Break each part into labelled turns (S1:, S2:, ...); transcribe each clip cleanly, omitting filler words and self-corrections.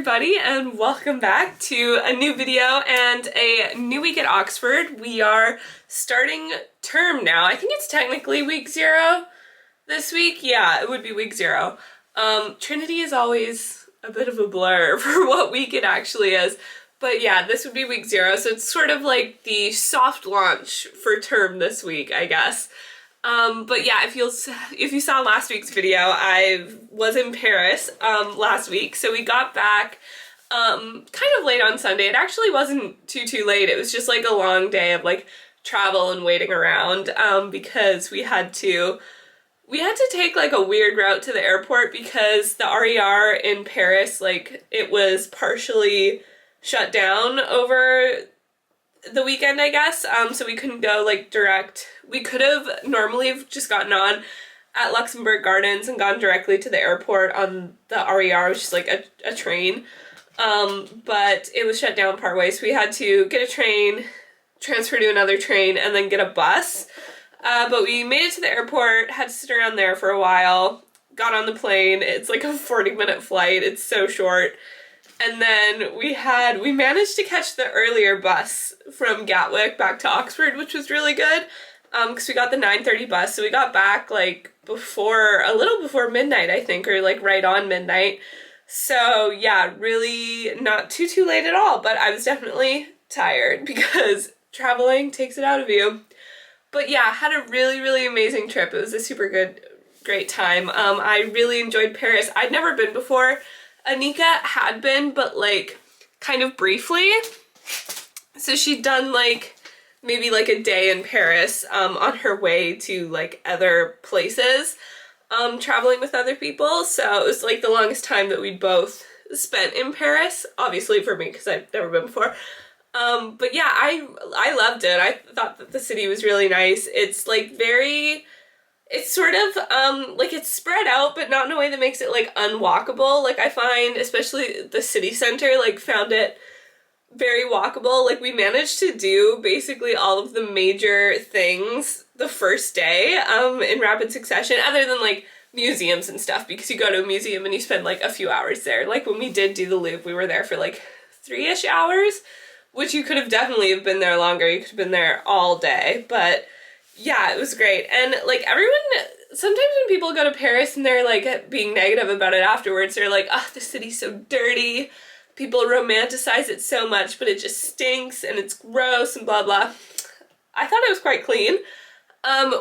S1: everybody, and welcome back to a new video and a new week at Oxford. We are starting term now. I think it's technically week 0 this week. Yeah, it would be week 0. Trinity is always a bit of a blur for what week it actually is. But yeah, this would be week 0, so it's sort of like the soft launch for term this week, I guess. But yeah, if you saw last week's video, I was in Paris last week, so we got back kind of late on Sunday. It actually wasn't too late. It was just like a long day of like travel and waiting around because we had to take like a weird route to the airport because the RER in Paris, like, it was partially shut down over the weekend, I guess, so we couldn't go like direct. We could have normally just gotten on at Luxembourg Gardens and gone directly to the airport on the RER, which is like a train, but it was shut down partway, so we had to get a train, transfer to another train, and then get a bus. But we made it to the airport, had to sit around there for a while, got on the plane. It's like a 40-minute flight, it's so short. And then we managed to catch the earlier bus from Gatwick back to Oxford, which was really good, because we got the 9:30 bus, so we got back like a little before midnight, I think, or like right on midnight. So yeah, really not too late at all, but I was definitely tired because traveling takes it out of you. But yeah, had a really amazing trip. It was a great time. I really enjoyed Paris. I'd never been before. Anika had been, but like kind of briefly. So she'd done like maybe like a day in Paris on her way to like other places, traveling with other people. So it was like the longest time that we'd both spent in Paris, obviously for me because I've never been before. But yeah, I loved it. I thought that the city was really nice. It's like it's sort of, like, it's spread out, but not in a way that makes it, like, unwalkable. Like, I find, especially the city center, like, found it very walkable. Like, we managed to do basically all of the major things the first day, in rapid succession, other than, like, museums and stuff, because you go to a museum and you spend, like, a few hours there. Like, when we did do the Louvre, we were there for, like, 3-ish hours, which you could have definitely have been there longer. You could have been there all day, but yeah, it was great. And like sometimes when people go to Paris and they're like being negative about it afterwards, they're like, oh, the city's so dirty. People romanticize it so much, but it just stinks and it's gross and blah blah. I thought it was quite clean,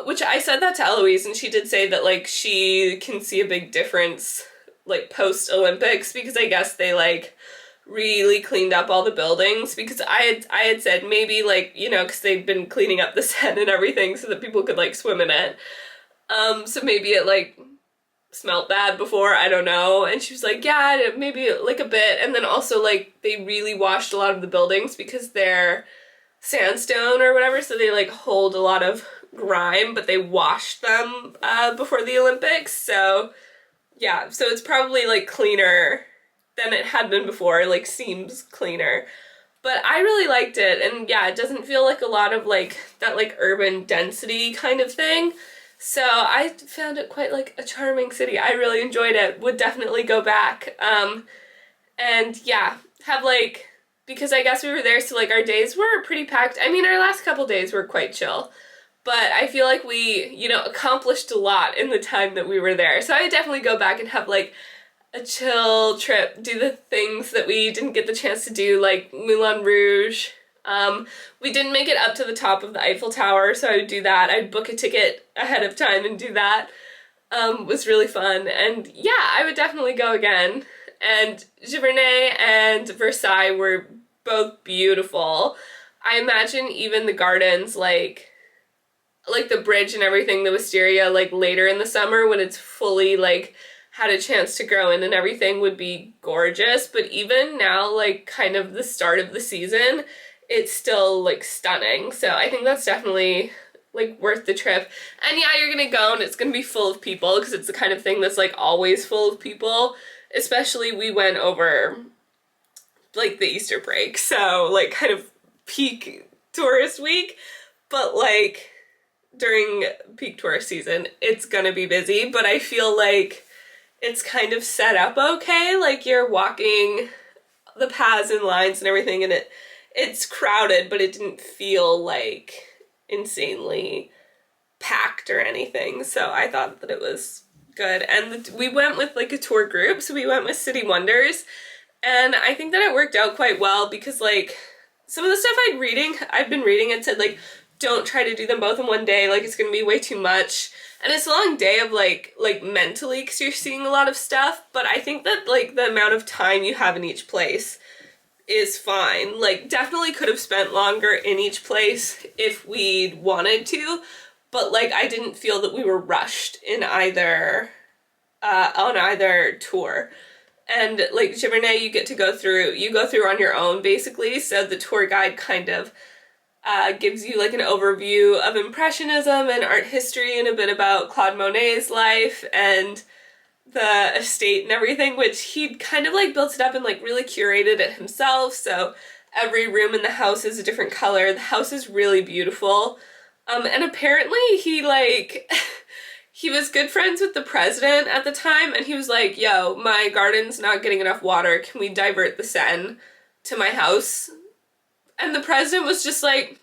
S1: which I said that to Eloise, and she did say that like she can see a big difference like post-Olympics, because I guess they like really cleaned up all the buildings, because I had said maybe like, you know, because they'd been cleaning up the Seine and everything so that people could like swim in it, so maybe it like smelled bad before, I don't know. And she was like, yeah, maybe like a bit. And then also like they really washed a lot of the buildings because they're sandstone or whatever, so they like hold a lot of grime, but they washed them before the Olympics. So yeah, so it's probably like cleaner than it had been before, like seems cleaner. But I really liked it, and yeah, it doesn't feel like a lot of like that like urban density kind of thing. So I found it quite like a charming city. I really enjoyed it, would definitely go back. And yeah, have like, because I guess we were there, so like our days were pretty packed. I mean, our last couple days were quite chill, but I feel like we, you know, accomplished a lot in the time that we were there. So I would definitely go back and have like a chill trip, do the things that we didn't get the chance to do, like Moulin Rouge. We didn't make it up to the top of the Eiffel Tower, so I would do that. I'd book a ticket ahead of time and do that. Was really fun, and yeah, I would definitely go again. And Giverny and Versailles were both beautiful. I imagine even the gardens, like the bridge and everything, the wisteria, like later in the summer when it's fully like had a chance to grow in and everything, would be gorgeous. But even now, like kind of the start of the season, it's still like stunning. So I think that's definitely like worth the trip. And yeah, you're gonna go and it's gonna be full of people, because it's the kind of thing that's like always full of people. Especially we went over like the Easter break, so like kind of peak tourist week, but like during peak tourist season it's gonna be busy. But I feel like it's kind of set up okay. Like you're walking the paths and lines and everything, and it's crowded, but it didn't feel like insanely packed or anything. So I thought that it was good. And we went with like a tour group, so we went with City Wonders, and I think that it worked out quite well because like some of the stuff I've been reading, it said like don't try to do them both in one day, like it's gonna be way too much. And it's a long day of like mentally, because you're seeing a lot of stuff, but I think that like the amount of time you have in each place is fine. Like definitely could have spent longer in each place if we'd wanted to, but like I didn't feel that we were rushed in either on either tour. And like Giverny, you go through on your own basically, so the tour guide kind of gives you like an overview of Impressionism and art history and a bit about Claude Monet's life and the estate and everything, which he'd kind of like built it up and like really curated it himself. So every room in the house is a different color. The house is really beautiful. And apparently he like he was good friends with the president at the time, and he was like, yo, my garden's not getting enough water. Can we divert the Seine to my house? And the president was just like,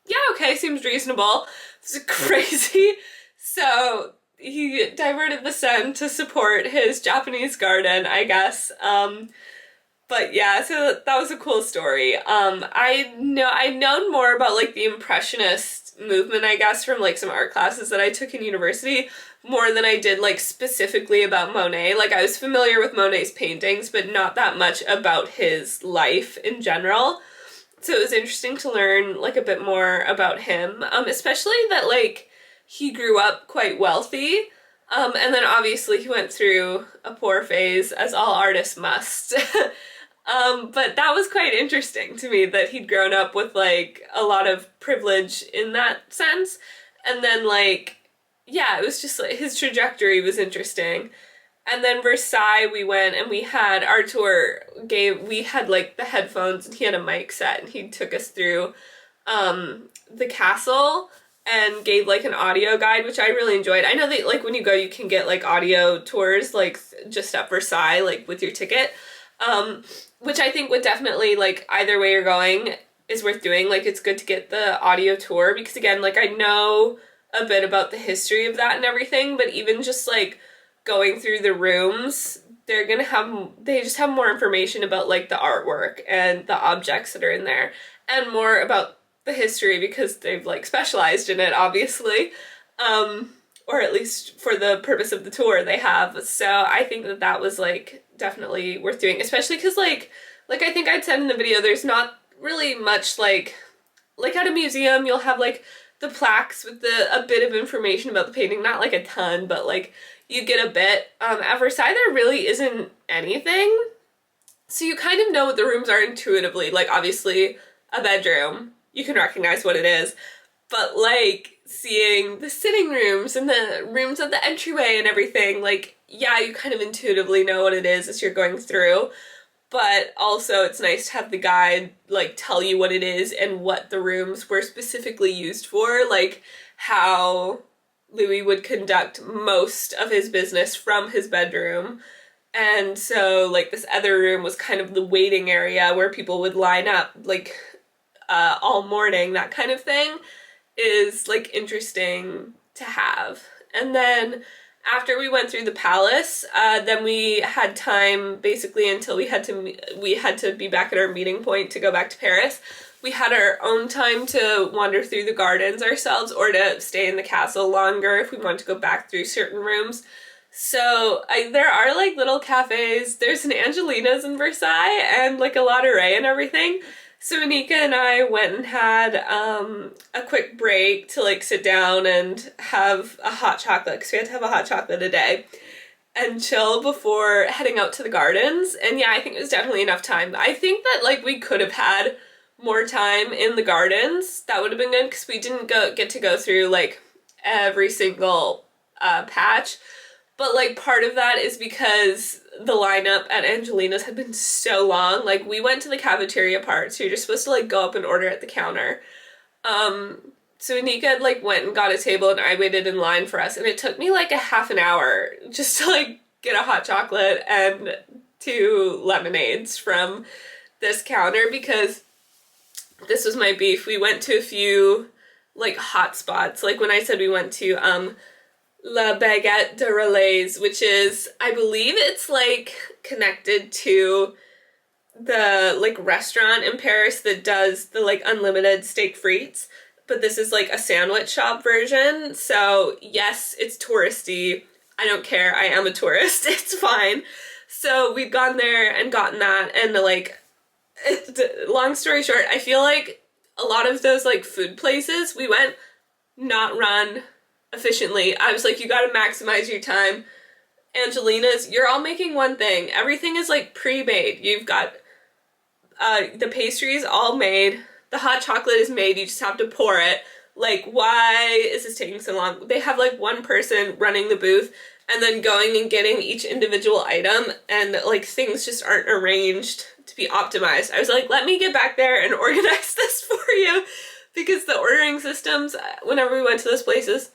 S1: yeah, okay, seems reasonable. This is crazy. So he diverted the Seine to support his Japanese garden, I guess. But yeah, so that was a cool story. I'd known more about like the Impressionist movement, I guess, from like some art classes that I took in university, more than I did like specifically about Monet. Like I was familiar with Monet's paintings, but not that much about his life in general. So it was interesting to learn like a bit more about him, especially that like he grew up quite wealthy, and then obviously he went through a poor phase, as all artists must. But that was quite interesting to me that he'd grown up with like a lot of privilege in that sense, and then like, yeah, it was just like his trajectory was interesting. And then Versailles, we went and we had our tour we had like the headphones and he had a mic set and he took us through the castle and gave like an audio guide, which I really enjoyed. I know that like when you go you can get like audio tours like just at Versailles like with your ticket, which I think would definitely like either way you're going is worth doing. Like it's good to get the audio tour because again like I know a bit about the history of that and everything, but even just like going through the rooms, they just have more information about like the artwork and the objects that are in there and more about the history because they've like specialized in it, obviously, or at least for the purpose of the tour they have. So I think that that was like definitely worth doing, especially because like I think I'd said in the video, there's not really much like at a museum you'll have like the plaques with a bit of information about the painting, not like a ton, but like you get a bit. At Versailles, there really isn't anything. So you kind of know what the rooms are intuitively. Like, obviously, a bedroom, you can recognize what it is. But, like, seeing the sitting rooms and the rooms at the entryway and everything, like, yeah, you kind of intuitively know what it is as you're going through. But also, it's nice to have the guide, like, tell you what it is and what the rooms were specifically used for. Like, how Louis would conduct most of his business from his bedroom. And so like this other room was kind of the waiting area where people would line up like all morning, that kind of thing is like interesting to have. And then after we went through the palace, then we had time basically until we had to be back at our meeting point to go back to Paris. We had our own time to wander through the gardens ourselves or to stay in the castle longer if we wanted to go back through certain rooms. So there are like little cafes. There's an Angelina's in Versailles and like a Latteray and everything. So Anika and I went and had a quick break to like sit down and have a hot chocolate because we had to have a hot chocolate a day and chill before heading out to the gardens. And yeah, I think it was definitely enough time. I think that like we could have had more time in the gardens. That would have been good because we didn't get to go through like every single patch. But like part of that is because the lineup at Angelina's had been so long. Like we went to the cafeteria part, so you're just supposed to like go up and order at the counter. So Anika like went and got a table and I waited in line for us, and it took me like a half an hour just to like get a hot chocolate and 2 lemonades from this counter because this was my beef. We went to a few like hot spots. Like when I said we went to La Baguette de Relais, which is, I believe it's like connected to the like restaurant in Paris that does the like unlimited steak frites, but this is like a sandwich shop version. So yes, it's touristy. I don't care. I am a tourist. It's fine. So we've gone there and gotten that, and like, long story short, I feel like a lot of those like food places we went not run efficiently. I was like, you gotta maximize your time. Angelina's, you're all making one thing. Everything is like pre-made. You've got the pastries all made. The hot chocolate is made. You just have to pour it. Like, why is this taking so long? They have like one person running the booth and then going and getting each individual item, and like things just aren't arranged to be optimized. I was like, let me get back there and organize this for you, because the ordering systems, whenever we went to those places,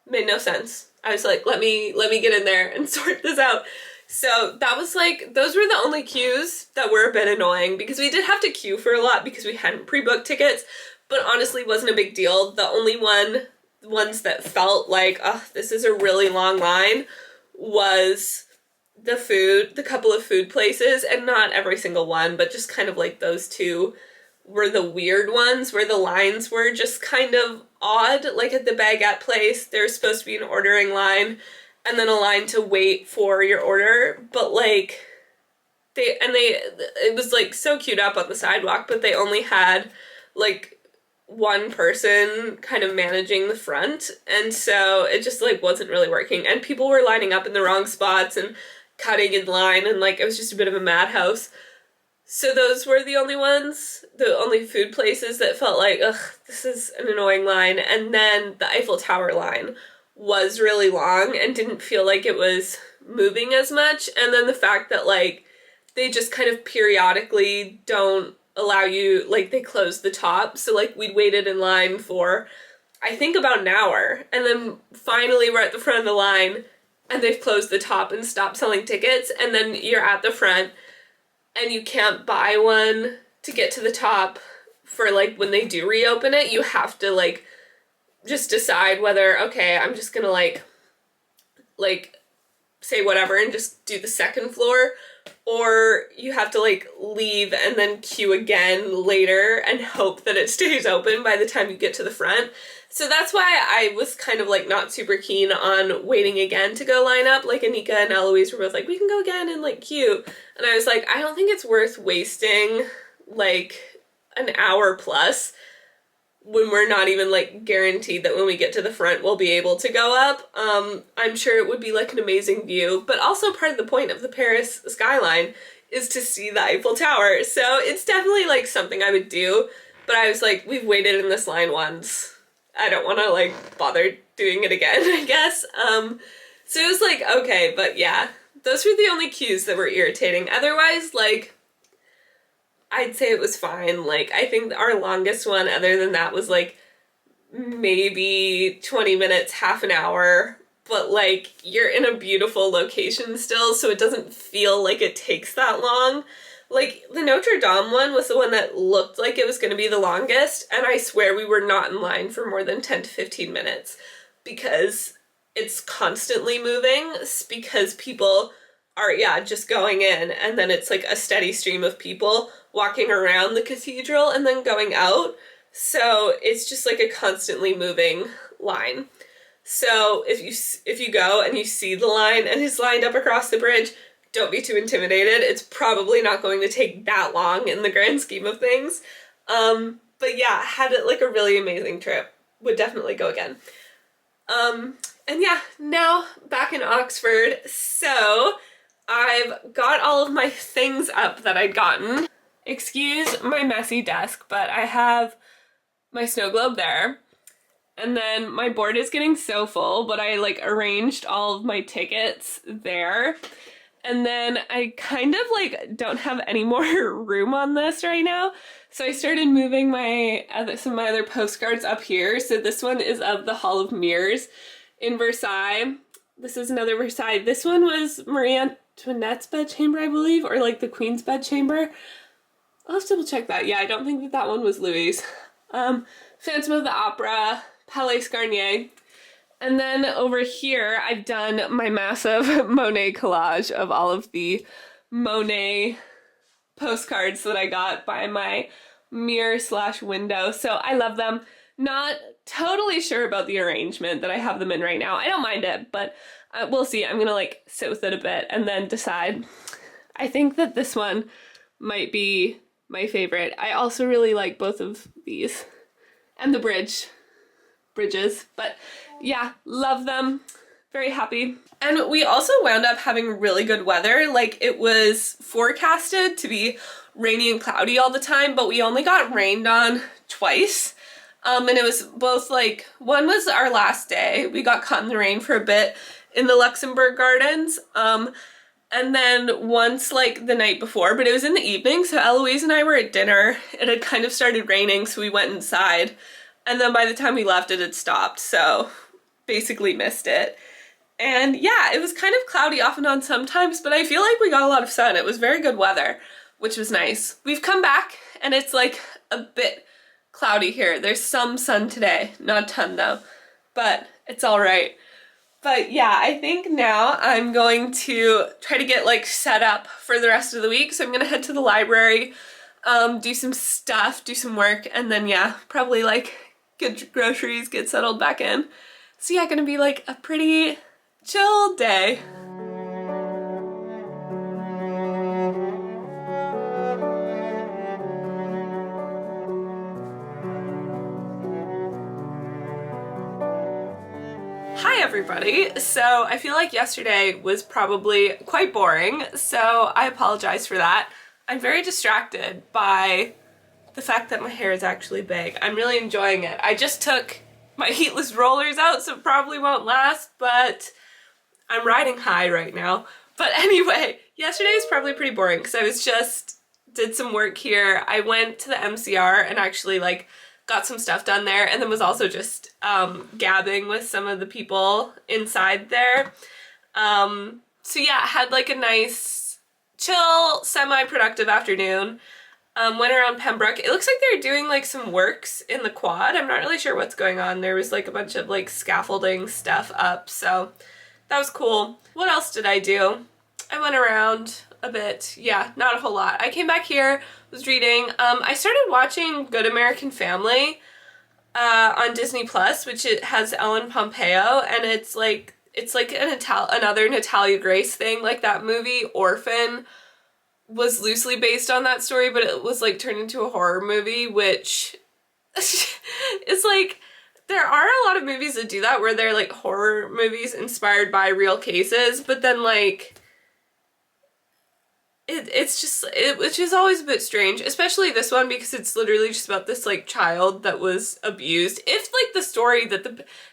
S1: made no sense. I was like, let me get in there and sort this out. So that was like, those were the only queues that were a bit annoying, because we did have to queue for a lot because we hadn't pre-booked tickets, but honestly wasn't a big deal. The only ones that felt like, oh, this is a really long line, was the couple of food places, and not every single one, but just kind of like those 2 were the weird ones where the lines were just kind of odd. Like at the baguette place, there's supposed to be an ordering line and then a line to wait for your order, but like it was like so queued up on the sidewalk, but they only had like one person kind of managing the front, and so it just like wasn't really working, and people were lining up in the wrong spots and cutting in line, and like it was just a bit of a madhouse. So those were the only food places that felt like, ugh, this is an annoying line. And then the Eiffel Tower line was really long and didn't feel like it was moving as much, and then the fact that like they just kind of periodically don't allow you, like they close the top, so like we'd waited in line for I think about an hour, and then finally we're at the front of the line and they've closed the top and stopped selling tickets, and then you're at the front and you can't buy one to get to the top for like when they do reopen it. You have to like just decide whether, okay, I'm just gonna like say whatever and just do the second floor, or you have to like leave and then queue again later and hope that it stays open by the time you get to the front. So that's why I was kind of like not super keen on waiting again to go line up. Like Anika and Eloise were both like, we can go again and like queue. And I was like, I don't think it's worth wasting like an hour plus when we're not even like guaranteed that when we get to the front we'll be able to go up. I'm sure it would be like an amazing view, but also part of the point of the Paris skyline is to see the Eiffel Tower. So it's definitely like something I would do, but I was like, we've waited in this line once. I don't want to like bother doing it again, I guess. So it was like, okay, but yeah, those were the only cues that were irritating. Otherwise, like, I'd say it was fine. Like, I think our longest one other than that was like maybe 20 minutes, half an hour, but like you're in a beautiful location still, so it doesn't feel like it takes that long. Like the Notre Dame one was the one that looked like it was going to be the longest, and I swear we were not in line for more than 10 to 15 minutes because it's constantly moving, because people are, yeah, just going in, and then it's like a steady stream of people walking around the cathedral and then going out. So it's just like a constantly moving line. So if you go and you see the line and it's lined up across the bridge, don't be too intimidated. It's probably not going to take that long in the grand scheme of things. But yeah, had it like a really amazing trip. Would definitely go again. And yeah, now back in Oxford. So I've got all of my things up that I'd gotten. Excuse my messy desk, but I have my snow globe there. And then my board is getting so full, but I like arranged all of my tickets there. And then I kind of like don't have any more room on this right now. So I started moving some of my other postcards up here. So this one is of the Hall of Mirrors in Versailles. This is another Versailles. This one was Marie Antoinette's bedchamber, I believe, or like the Queen's bedchamber. I'll have to double check that. Yeah, I don't think that that one was Louis'. Phantom of the Opera, Palais Garnier. And then over here, I've done my massive Monet collage of all of the Monet postcards that I got by my mirror/window. So I love them. Not totally sure about the arrangement that I have them in right now. I don't mind it, but we'll see. I'm gonna like sit with it a bit and then decide. I think that this one might be my favorite. I also really like both of these and the bridges, but yeah, love them. Very happy. And we also wound up having really good weather. Like, it was forecasted to be rainy and cloudy all the time, but we only got rained on twice. And it was both like, one was our last day. We got caught in the rain for a bit in the Luxembourg Gardens. And then once like the night before, but it was in the evening. So Eloise and I were at dinner. It had kind of started raining, so we went inside. And then by the time we left, it had stopped. So basically missed it. And yeah, it was kind of cloudy off and on sometimes, but I feel like we got a lot of sun. It was very good weather, which was nice. We've come back and it's like a bit cloudy here. There's some sun today, not a ton though, but it's all right. But yeah, I think now I'm going to try to get like set up for the rest of the week. So I'm gonna head to the library, do some stuff, do some work, and then yeah, probably like get groceries, get settled back in. So yeah, gonna be like a pretty chill day. Hi everybody! So I feel like yesterday was probably quite boring, so I apologize for that. I'm very distracted by the fact that my hair is actually big. I'm really enjoying it. I just took my heatless rollers out, so it probably won't last, but I'm riding high right now. But anyway, yesterday was probably pretty boring because I did some work here. I went to the MCR and actually like got some stuff done there, and then was also just gabbing with some of the people inside there. So yeah, had like a nice, chill, semi-productive afternoon. Went around Pembroke. It looks like they're doing like some works in the quad. I'm not really sure what's going on. There was like a bunch of like scaffolding stuff up, so that was cool. What else did I do? I went around a bit. Yeah, not a whole lot. I came back here, was reading. I started watching Good American Family on Disney Plus, which it has Ellen Pompeo, and it's like another Natalia Grace thing. Like that movie Orphan was loosely based on that story, but it was like turned into a horror movie, which is like, there are a lot of movies that do that where they're like horror movies inspired by real cases, but then like which is always a bit strange, especially this one, because it's literally just about this like child that was abused. If like the story that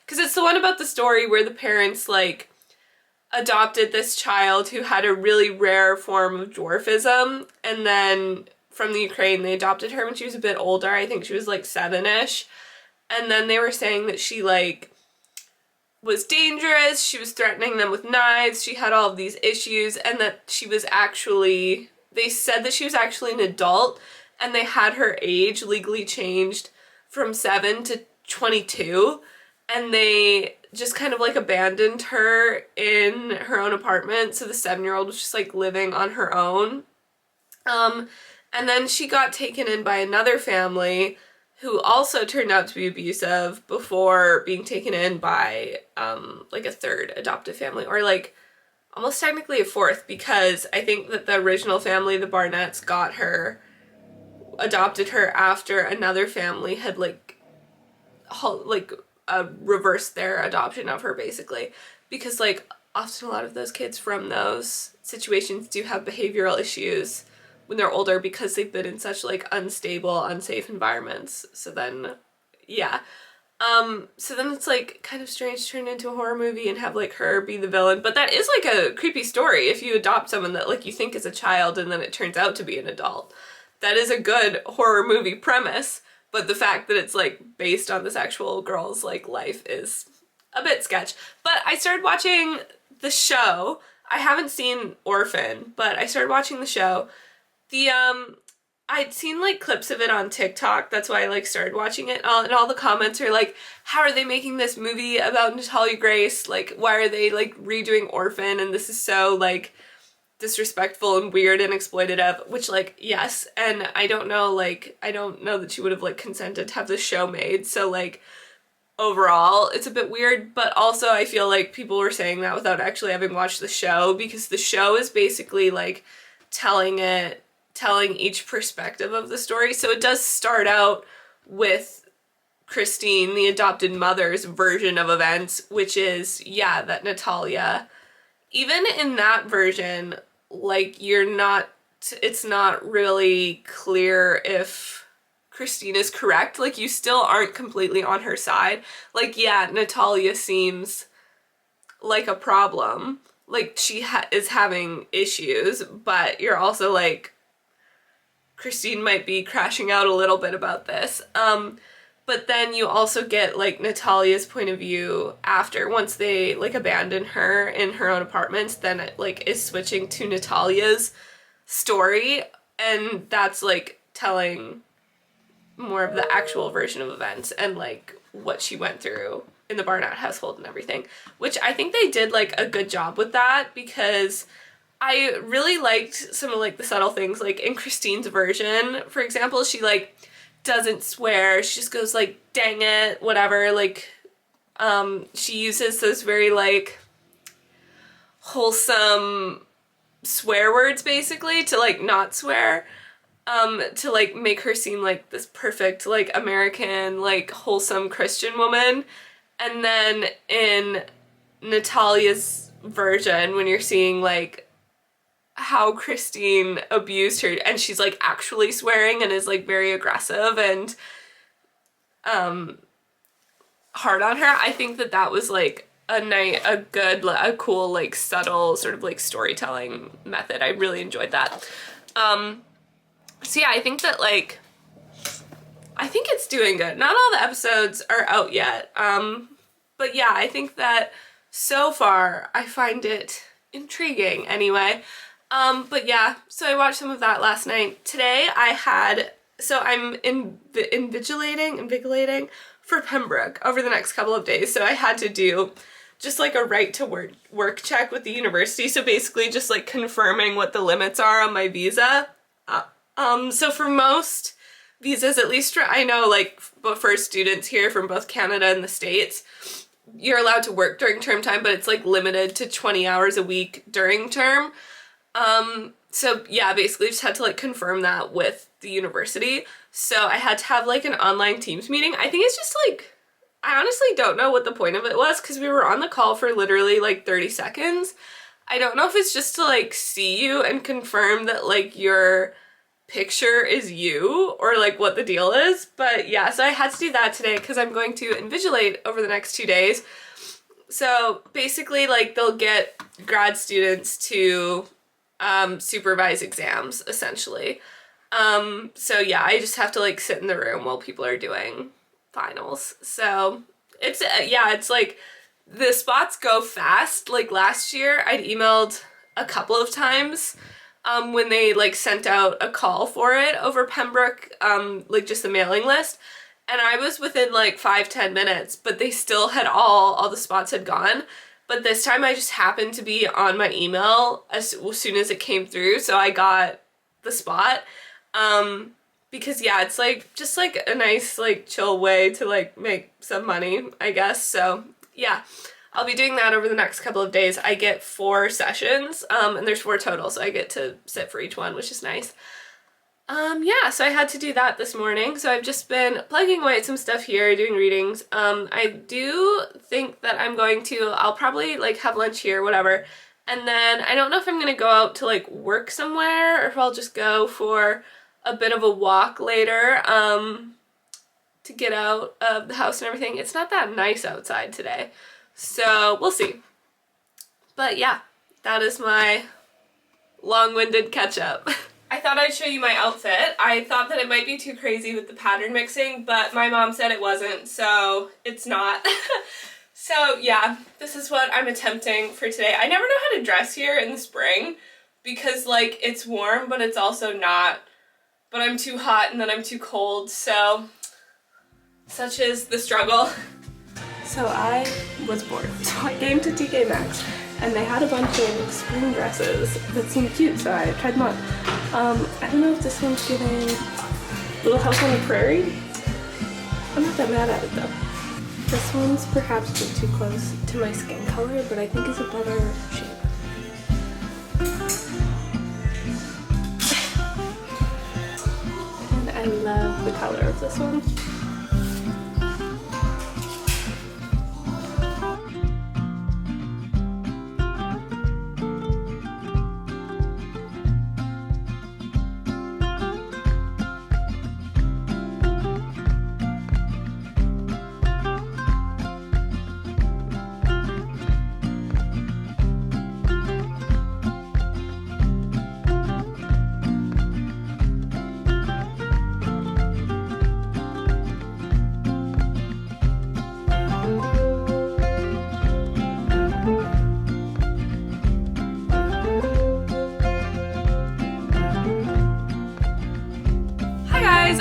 S1: because it's the one about the story where the parents like adopted this child who had a really rare form of dwarfism, and then from the Ukraine they adopted her when she was a bit older. I think she was like 7-ish, and then they were saying that she like was dangerous, she was threatening them with knives, she had all of these issues, and that she was actually, they said that she was actually an adult, and they had her age legally changed from 7 to 22, and they just kind of like abandoned her in her own apartment, so the 7-year-old was just like living on her own. And then she got taken in by another family who also turned out to be abusive before being taken in by like a third adoptive family, or like almost technically a fourth, because I think that the original family, the Barnetts, adopted her after another family had reversed their adoption of her, basically, because like often a lot of those kids from those situations do have behavioral issues when they're older because they've been in such like unstable, unsafe environments. So then yeah, so then it's like kind of strange to turn into a horror movie and have like her be the villain, but that is like a creepy story if you adopt someone that like you think is a child and then it turns out to be an adult. That is a good horror movie premise. But the fact that it's like based on this actual girl's like life is a bit sketch. But I started watching the show. I haven't seen Orphan, but I started watching the show. I'd seen like clips of it on TikTok, that's why I like started watching it, and all the comments are like, how are they making this movie about Natalia Grace? Like, why are they like redoing Orphan, and this is so like disrespectful and weird and exploitative, which like, yes, and I don't know that she would have like consented to have this show made, so like overall it's a bit weird, but also I feel like people were saying that without actually having watched the show, because the show is basically like telling each perspective of the story. So it does start out with Christine, the adopted mother's version of events, which is, yeah, that Natalia, even in that version, like it's not really clear if Christine is correct. Like, you still aren't completely on her side. Like, yeah, Natalia seems like a problem. Like, she is having issues, but you're also like, Christine might be crashing out a little bit about this. But then you also get like Natalia's point of view after, once they like abandon her in her own apartment, then it like is switching to Natalia's story, and that's like telling more of the actual version of events and like what she went through in the Barnett household and everything, which I think they did like a good job with that, because I really liked some of like the subtle things. Like in Christine's version, for example, she like doesn't swear, she just goes like, dang it, whatever. Like she uses those very like wholesome swear words basically to like not swear, to like make her seem like this perfect like American like wholesome Christian woman. And then in Natalia's version, when you're seeing like how Christine abused her, and she's like actually swearing and is like very aggressive and hard on her, I think that was like a cool like subtle sort of like storytelling method. I really enjoyed that. So yeah, I think that like, I think it's doing good. Not all the episodes are out yet, but yeah, I think that so far I find it intriguing anyway. But yeah, so I watched some of that last night. Today I'm invigilating for Pembroke over the next couple of days, so I had to do just like a right to work check with the university, so basically just like confirming what the limits are on my visa. So for most visas, at least I know, like, but for students here from both Canada and the States, you're allowed to work during term time, but it's like limited to 20 hours a week during term. So yeah, basically just had to like confirm that with the university. So I had to have like an online Teams meeting. I think it's just like, I honestly don't know what the point of it was, because we were on the call for literally like 30 seconds. I don't know if it's just to like see you and confirm that like your picture is you, or like what the deal is. But yeah, so I had to do that today because I'm going to invigilate over the next 2 days. So basically like they'll get grad students to supervise exams essentially. So yeah, I just have to like sit in the room while people are doing finals. So it's yeah, it's like the spots go fast. Like last year I'd emailed a couple of times when they like sent out a call for it over Pembroke, like just the mailing list, and I was within like 5-10 minutes, but they still had all the spots had gone. But this time I just happened to be on my email as soon as it came through, so I got the spot. Because yeah, it's like just like a nice like chill way to like make some money, I guess. So yeah, I'll be doing that over the next couple of days. I get 4 sessions, and there's 4 total, so I get to sit for each one, which is nice. Yeah, so I had to do that this morning, so I've just been plugging away at some stuff here, doing readings. I do think that I'll probably like have lunch here, whatever, and then I don't know if I'm gonna go out to like work somewhere, or if I'll just go for a bit of a walk later, to get out of the house and everything. It's not that nice outside today, so we'll see. But yeah, that is my long-winded catch-up. I thought I'd show you my outfit. I thought that it might be too crazy with the pattern mixing, but my mom said it wasn't, so it's not. So yeah, this is what I'm attempting for today. I never know how to dress here in the spring because like it's warm, but it's also not. But I'm too hot and then I'm too cold, so such is the struggle. So I was bored, so I came to TK Maxx and they had a bunch of spring dresses that seemed cute, so I tried them on. I don't know if this one's giving Little House on the Prairie. I'm not that mad at it though. This one's perhaps a bit too close to my skin color, but I think is a better shape. And I love the color of this one.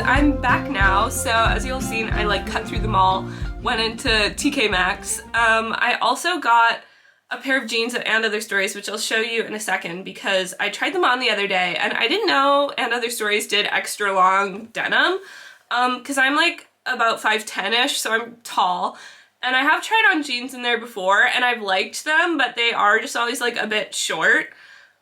S1: I'm back now, so as you'll have seen, I like cut through the mall, went into TK Maxx. I also got a pair of jeans at And Other Stories, which I'll show you in a second because I tried them on the other day and I didn't know And Other Stories did extra long denim because I'm like about 5'10"-ish, so I'm tall. And I have tried on jeans in there before and I've liked them, but they are just always like a bit short.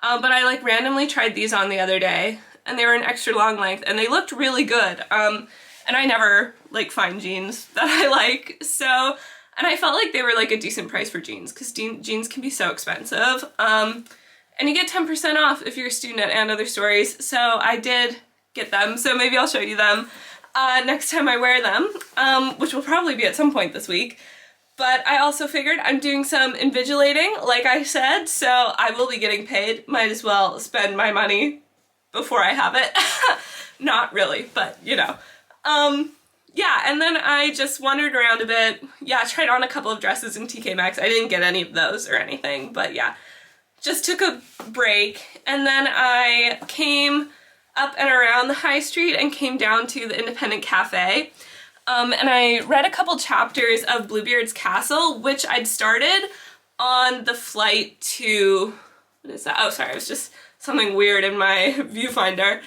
S1: But I like randomly tried these on the other day and they were an extra long length and they looked really good. And I never like find jeans that I like, so, and I felt like they were like a decent price for jeans because jeans can be so expensive. And you get 10% off if you're a student at And Other Stories, so I did get them, so maybe I'll show you them next time I wear them, which will probably be at some point this week. But I also figured I'm doing some invigilating, like I said, so I will be getting paid. Might as well spend my money before I have it. Not really, but you know. Yeah, and then I just wandered around a bit. Yeah, tried on a couple of dresses in TK Maxx. I didn't get any of those or anything, but yeah. Just took a break, and then I came up and around the high street and came down to the Independent Cafe. And I read a couple chapters of Bluebeard's Castle, which I'd started on the flight to, what is that? Oh, sorry, it was just something weird in my viewfinder.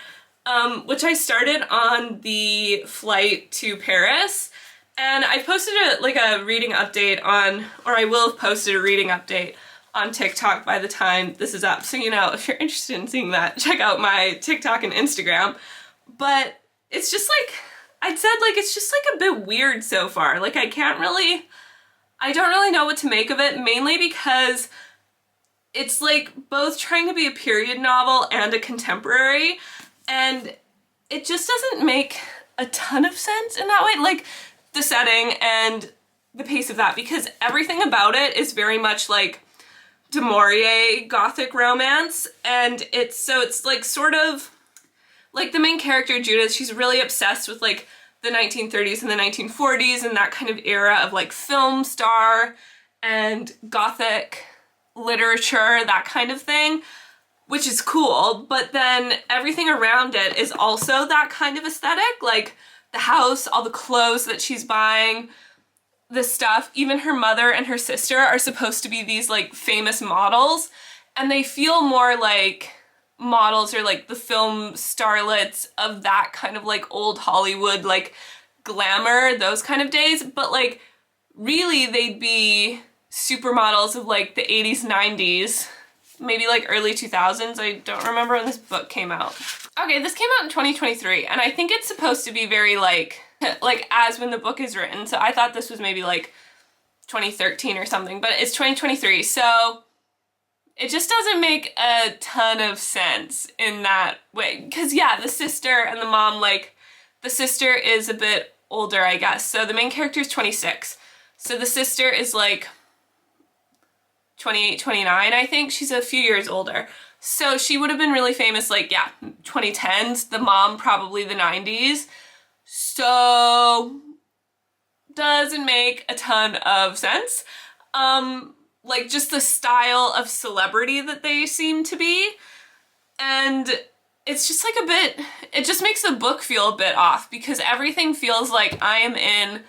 S1: Which I started on the flight to Paris, and I posted a reading update on, or I will have posted a reading update on TikTok by the time this is up, so you know, if you're interested in seeing that, check out my TikTok and Instagram. But it's just like, I'd said, like, it's just like a bit weird so far. Like, I don't really know what to make of it, mainly because it's like both trying to be a period novel and a contemporary, and it just doesn't make a ton of sense in that way, like the setting and the pace of that, because everything about it is very much like Du Maurier gothic romance, and it's like sort of like the main character Judith, she's really obsessed with like the 1930s and the 1940s and that kind of era of like film star and gothic literature, that kind of thing, which is cool, but then everything around it is also that kind of aesthetic, like the house, all the clothes that she's buying, the stuff. Even her mother and her sister are supposed to be these like famous models, and they feel more like models or like the film starlets of that kind of like old Hollywood, like glamour, those kind of days, but like really they'd be supermodels of like the 80s, 90s, maybe like early 2000s. I don't remember when this book came out. Okay, this came out in 2023, and I think it's supposed to be very like as when the book is written, so I thought this was maybe like 2013 or something, but it's 2023, so it just doesn't make a ton of sense in that way. Because yeah, the sister and the mom, like the sister is a bit older, I guess, so the main character is 26, so the sister is like 28, 29, I think. She's a few years older. So she would have been really famous, like, yeah, 2010s, the mom probably the 90s. So doesn't make a ton of sense. Like just the style of celebrity that they seem to be. And it's just like a bit, it just makes the book feel a bit off because everything feels like I am in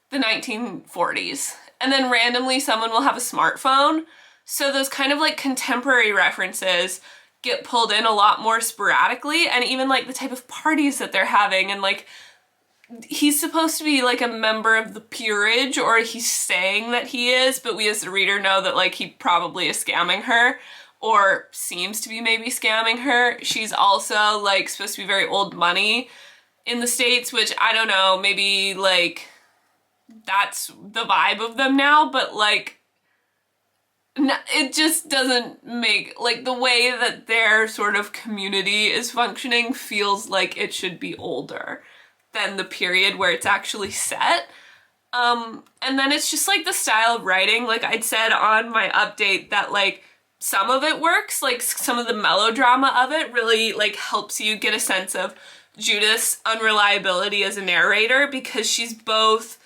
S1: the 1940s. And then randomly someone will have a smartphone. So those kind of like contemporary references get pulled in a lot more sporadically, and even like the type of parties that they're having, and like he's supposed to be like a member of the peerage, or he's saying that he is, but we as the reader know that like he probably is scamming her, or seems to be maybe scamming her. She's also like supposed to be very old money in the States, which I don't know, maybe like that's the vibe of them now, but like it just doesn't make, like the way that their sort of community is functioning feels like it should be older than the period where it's actually set. And then it's just like the style of writing, like I'd said on my update that like some of it works, like some of the melodrama of it really like helps you get a sense of Judith's unreliability as a narrator, because she's both,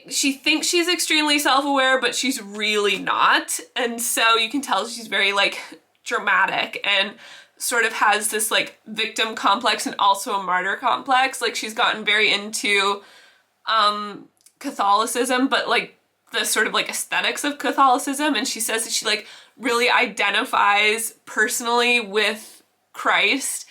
S1: she thinks she's extremely self-aware, but she's really not. And so you can tell she's very like dramatic and sort of has this like victim complex and also a martyr complex. Like she's gotten very into Catholicism, but like the sort of like aesthetics of Catholicism. And she says that she like really identifies personally with Christ.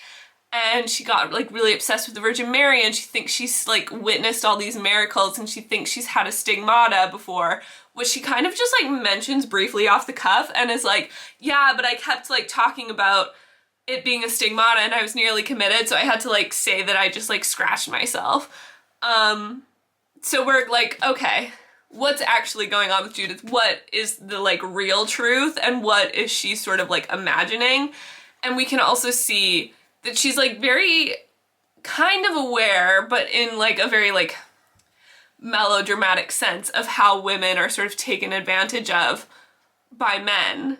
S1: And she got like really obsessed with the Virgin Mary, and she thinks she's like witnessed all these miracles, and she thinks she's had a stigmata before, which she kind of just like mentions briefly off the cuff and is like, yeah, but I kept like talking about it being a stigmata and I was nearly committed, so I had to like say that I just like scratched myself. So we're like, okay, what's actually going on with Judith? What is the like real truth, and what is she sort of like imagining? And we can also see that she's like very kind of aware, but in like a very like melodramatic sense of how women are sort of taken advantage of by men.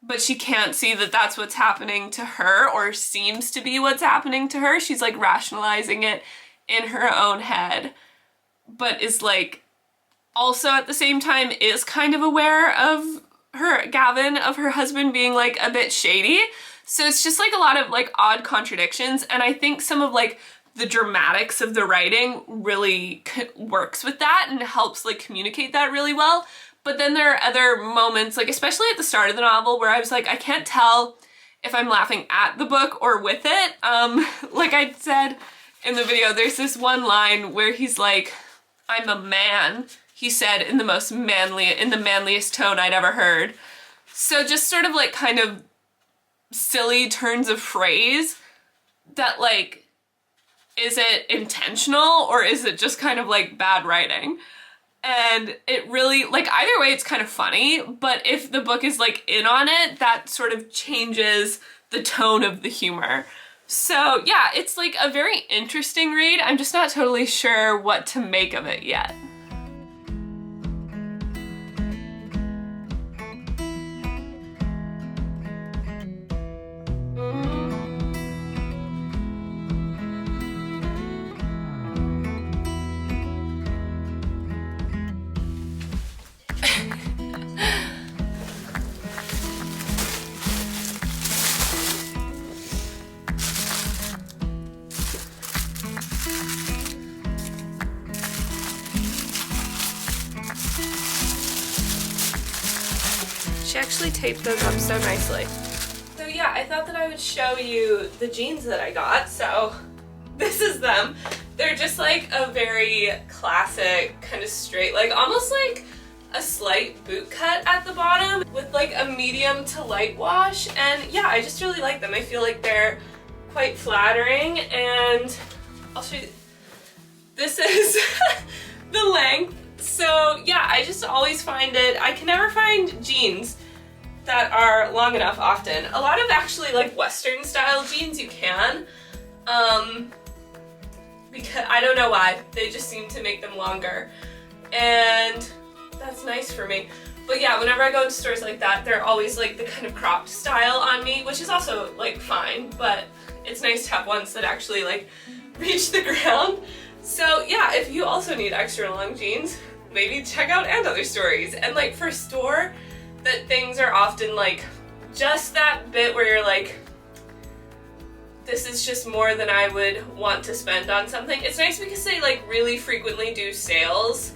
S1: But she can't see that that's what's happening to her, or seems to be what's happening to her. She's like rationalizing it in her own head, but is like also at the same time is kind of aware of her, Gavin, of her husband being like a bit shady. So it's just like a lot of like odd contradictions, and I think some of like the dramatics of the writing really works with that and helps like communicate that really well. But then there are other moments, like especially at the start of the novel, where I was like, I can't tell if I'm laughing at the book or with it. Like I said in the video, there's this one line where he's like, "I'm a man," he said in the manliest tone I'd ever heard. So just sort of like kind of silly turns of phrase that like, is it intentional or is it just kind of like bad writing? And it really, like either way it's kind of funny, but if the book is like in on it, that sort of changes the tone of the humor. So yeah, it's like a very interesting read. I'm just not totally sure what to make of it yet. She actually taped those up so nicely. So yeah, I thought that I would show you the jeans that I got. So this is them. They're just like a very classic kind of straight, like almost like a slight boot cut at the bottom with like a medium to light wash. And yeah, I just really like them. I feel like they're quite flattering, and I'll show you. This is the length. So yeah, I just always find it, I can never find jeans that are long enough often. A lot of actually like Western style jeans you can, because I don't know why, they just seem to make them longer, and that's nice for me. But yeah, whenever I go into stores like that, they're always like the kind of cropped style on me, which is also like fine, but it's nice to have ones that actually like reach the ground. So yeah, if you also also need extra long jeans, maybe check out And Other Stories. And like for store, that things are often like just that bit where you're like, this is just more than I would want to spend on something. It's nice because they like really frequently do sales,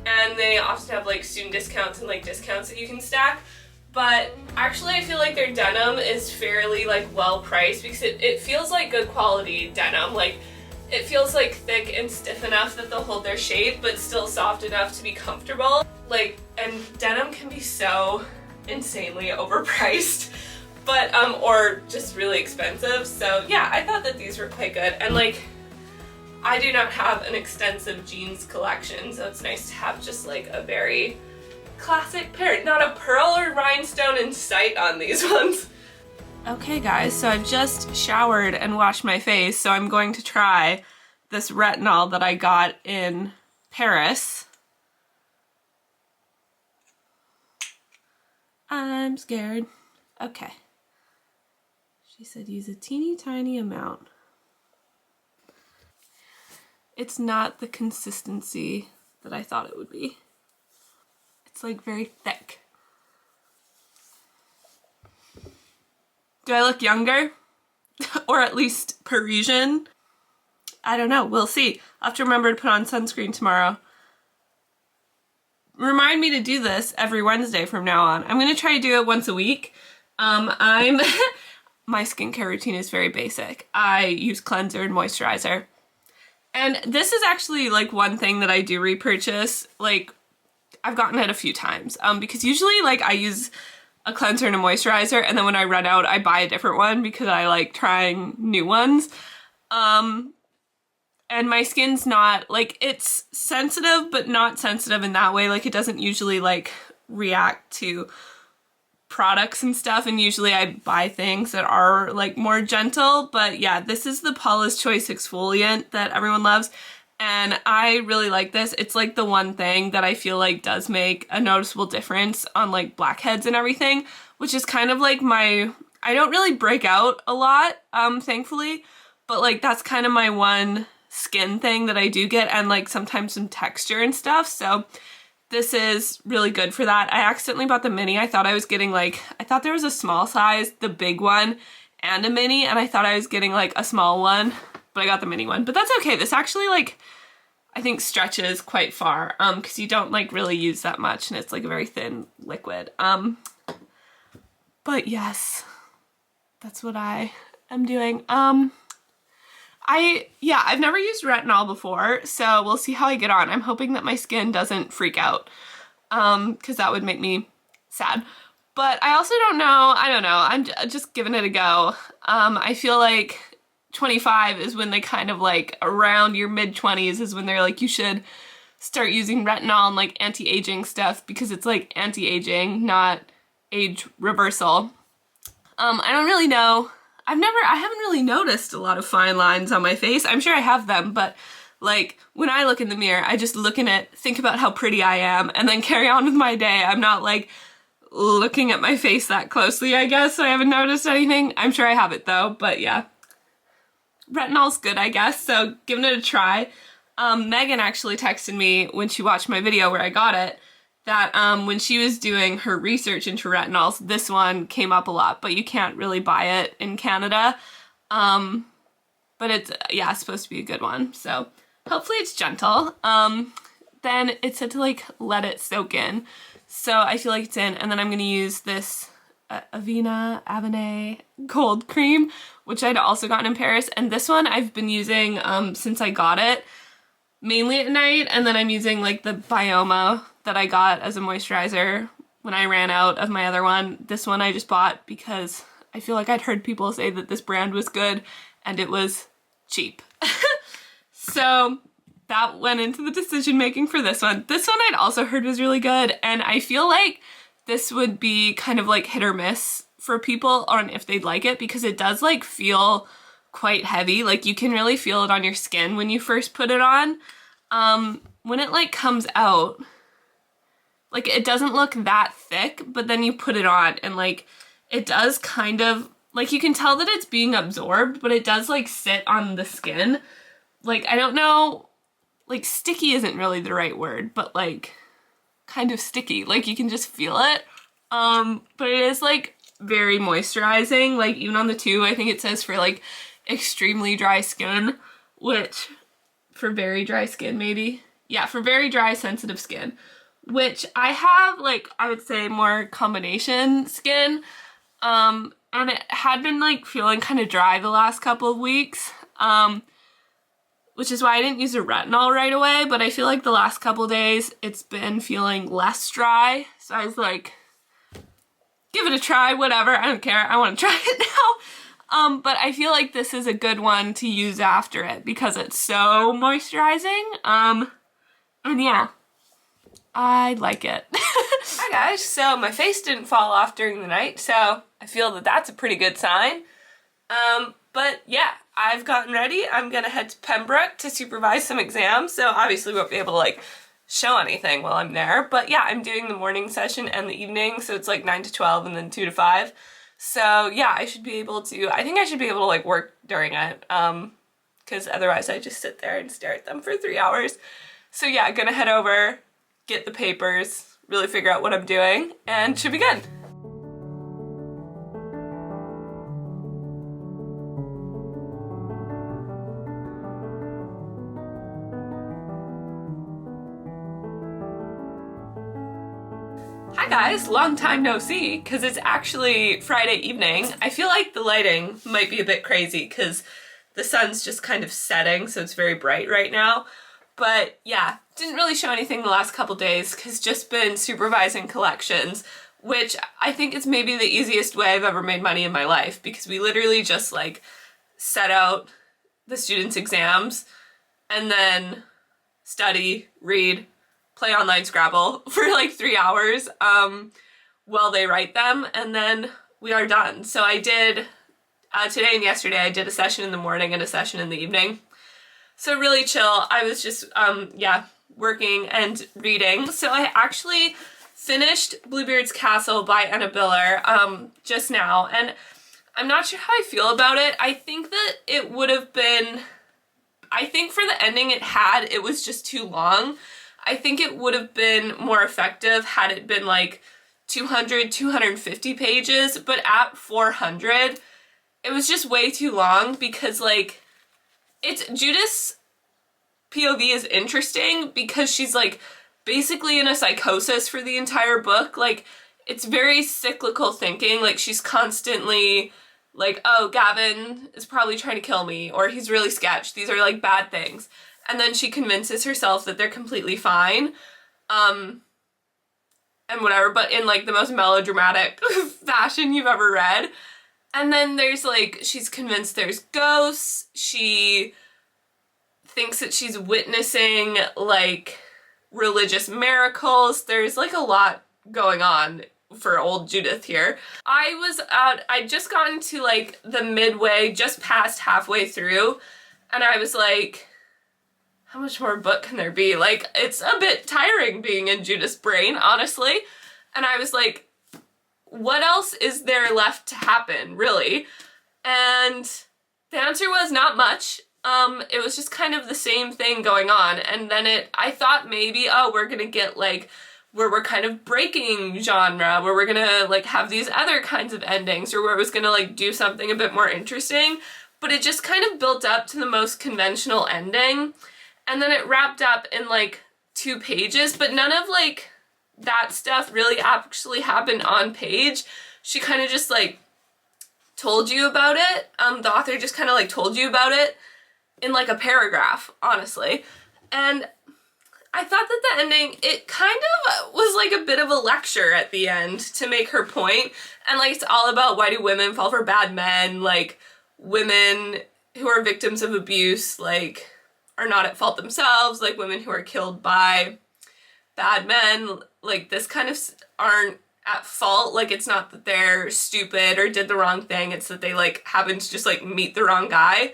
S1: and they often have like student discounts and like discounts that you can stack. But actually I feel like their denim is fairly like well priced because it feels like good quality denim. Like it feels like thick and stiff enough that they'll hold their shape, but still soft enough to be comfortable. Like, and denim can be so insanely overpriced, but or just really expensive. So yeah, I thought that these were quite good. And like, I do not have an extensive jeans collection, so it's nice to have just like a very classic pair. Not a pearl or rhinestone in sight on these ones. Okay guys, so I've just showered and washed my face, so I'm going to try this retinol that I got in Paris. I'm scared. Okay. She said use a teeny tiny amount. It's not the consistency that I thought it would be. It's like very thick. Do I look younger? Or at least Parisian? I don't know, we'll see. I'll have to remember to put on sunscreen tomorrow. Remind me to do this every Wednesday from now on. I'm gonna try to do it once a week. My skincare routine is very basic. I use cleanser and moisturizer. And this is actually like one thing that I do repurchase. Like, I've gotten it a few times. Because usually like I use a cleanser and a moisturizer, and then when I run out I buy a different one because I like trying new ones. And my skin's not, like, it's sensitive but not sensitive in that way. Like, it doesn't usually like react to products and stuff, and usually I buy things that are like more gentle. But yeah, this is the Paula's Choice exfoliant that everyone loves, and I really like this. It's like the one thing that I feel like does make a noticeable difference on like blackheads and everything, which is kind of like I don't really break out a lot, thankfully, but like that's kind of my one skin thing that I do get, and like sometimes some texture and stuff. So this is really good for that. I accidentally bought the mini. I thought I was getting like, I thought there was a small size, the big one, and a mini, and I thought I was getting like a small one, but I got the mini one. But that's okay. This actually like, I think stretches quite far, because you don't like really use that much, and it's like a very thin liquid. But yes, that's what I am doing. I've never used retinol before, so we'll see how I get on. I'm hoping that my skin doesn't freak out, because that would make me sad. But I also don't know, I'm just giving it a go. I feel like 25 is when they kind of like, around your mid-20s is when they're like, you should start using retinol and like anti-aging stuff, because it's like anti-aging, not age reversal. I don't really know. I haven't really noticed a lot of fine lines on my face. I'm sure I have them, but like when I look in the mirror, I just think about how pretty I am and then carry on with my day. I'm not like looking at my face that closely, I guess, so I haven't noticed anything. I'm sure I have it though, but yeah. Retinol's good, I guess, so giving it a try. Megan actually texted me when she watched my video where I got it, that when she was doing her research into retinols, this one came up a lot, but you can't really buy it in Canada. But it's, yeah, it's supposed to be a good one, so hopefully it's gentle. Then it said to like let it soak in, so I feel like it's in, and then I'm gonna use this Avene cold cream, which I'd also gotten in Paris, and this one I've been using since I got it, mainly at night, and then I'm using like the Bioma that I got as a moisturizer when I ran out of my other one. This one I just bought because I feel like I'd heard people say that this brand was good and it was cheap. So that went into the decision making for this one. This one I'd also heard was really good, and I feel like this would be kind of like hit or miss for people on if they'd like it, because it does like feel quite heavy. Like you can really feel it on your skin when you first put it on. When it like comes out, like it doesn't look that thick, but then you put it on and like it does kind of, like you can tell that it's being absorbed, but it does like sit on the skin. Like I don't know like sticky isn't really the right word, but like kind of sticky. Like you can just feel it. But it is like very moisturizing. Like even on the tube, I think it says for like extremely dry skin, which for very dry skin maybe. Yeah, for very dry sensitive skin, which I have like, I would say more combination skin. And it had been like feeling kind of dry the last couple of weeks. Which is why I didn't use a retinol right away, but I feel like the last couple days it's been feeling less dry. So I was like, give it a try, whatever, I don't care, I want to try it now. But I feel like this is a good one to use after it because it's so moisturizing. And yeah, I like it. Hi guys, so my face didn't fall off during the night, so I feel that that's a pretty good sign. But yeah, I've gotten ready. I'm gonna head to Pembroke to supervise some exams, so obviously won't be able to like show anything while I'm there. But yeah, I'm doing the morning session and the evening, so it's like 9 to 12 and then 2 to 5. So yeah, I should be able to, I think I should be able to like work during it, because otherwise I just sit there and stare at them for 3 hours. So yeah, gonna head over, get the papers, really figure out what I'm doing, and should be good. Hi guys, long time no see, because it's actually Friday evening. I feel like the lighting might be a bit crazy because the sun's just kind of setting, so it's very bright right now. But yeah, didn't really show anything the last couple days because just been supervising collections, which I think is maybe the easiest way I've ever made money in my life, because we literally just like set out the students' exams and then study, read, play online Scrabble for like 3 hours while they write them, and then we are done. So I did, today and yesterday, I did a session in the morning and a session in the evening. So really chill. I was just, yeah, working and reading. So I actually finished Bluebeard's Castle by Anna Biller just now, and I'm not sure how I feel about it. I think that it would have been, I think for the ending it was just too long. I think it would have been more effective had it been like 200, 250 pages, but at 400, it was just way too long because like, Judith's POV is interesting because she's like basically in a psychosis for the entire book. Like it's very cyclical thinking. Like she's constantly like, oh, Gavin is probably trying to kill me, or he's really sketched. These are like bad things. And then she convinces herself that they're completely fine. And whatever, but in like the most melodramatic fashion you've ever read. And then there's like, she's convinced there's ghosts. She thinks that she's witnessing like religious miracles. There's like a lot going on for old Judith here. I'd just gotten to like the midway, just past halfway through, and I was like, how much more book can there be? Like, it's a bit tiring being in Judith's brain, honestly. And I was like, what else is there left to happen, really? And the answer was not much. It was just kind of the same thing going on. And then I thought maybe, oh, we're gonna get like, where we're kind of breaking genre, where we're gonna like have these other kinds of endings, or where it was gonna like do something a bit more interesting. But it just kind of built up to the most conventional ending. And then it wrapped up in like 2 pages, but none of like that stuff really actually happened on page. She kind of just like told you about it. The author just kind of like told you about it in like a paragraph, honestly. And I thought that the ending, it kind of was like a bit of a lecture at the end to make her point. And like it's all about why do women fall for bad men, like women who are victims of abuse, like are not at fault themselves, like women who are killed by bad men, like this kind of aren't at fault. Like it's not that they're stupid or did the wrong thing, it's that they like happened to just like meet the wrong guy.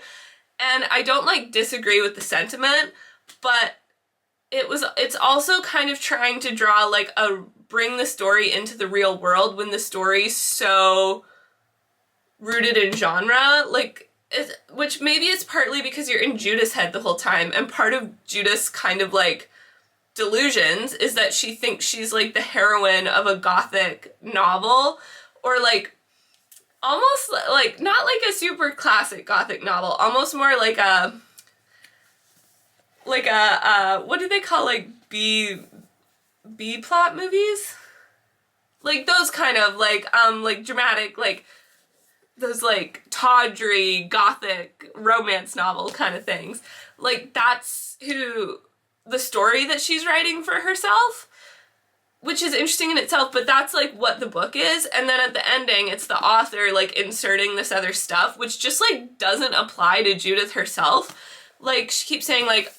S1: And I don't like disagree with the sentiment, but it's also kind of trying to draw like bring the story into the real world when the story's so rooted in genre. Like which maybe it's partly because you're in Judith's head the whole time, and part of Judith's kind of like delusions is that she thinks she's like the heroine of a gothic novel, or like almost like not like a super classic gothic novel, almost more like a what do they call like B plot movies, like those kind of like dramatic, like those like tawdry gothic romance novel kind of things. Like that's who the story that she's writing for herself, which is interesting in itself, but that's like what the book is. And then at the ending, it's the author like inserting this other stuff, which just like doesn't apply to Judith herself. Like she keeps saying like,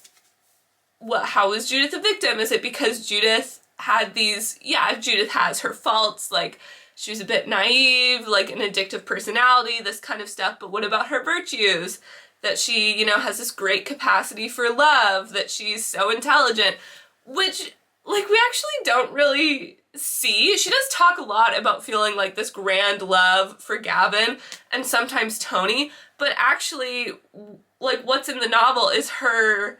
S1: how is Judith a victim? Is it because Judith had these, yeah, Judith has her faults, like she was a bit naive, like an addictive personality, this kind of stuff, but what about her virtues? That she, you know, has this great capacity for love, that she's so intelligent, which, like, we actually don't really see. She does talk a lot about feeling like this grand love for Gavin and sometimes Tony, but actually, like, what's in the novel is her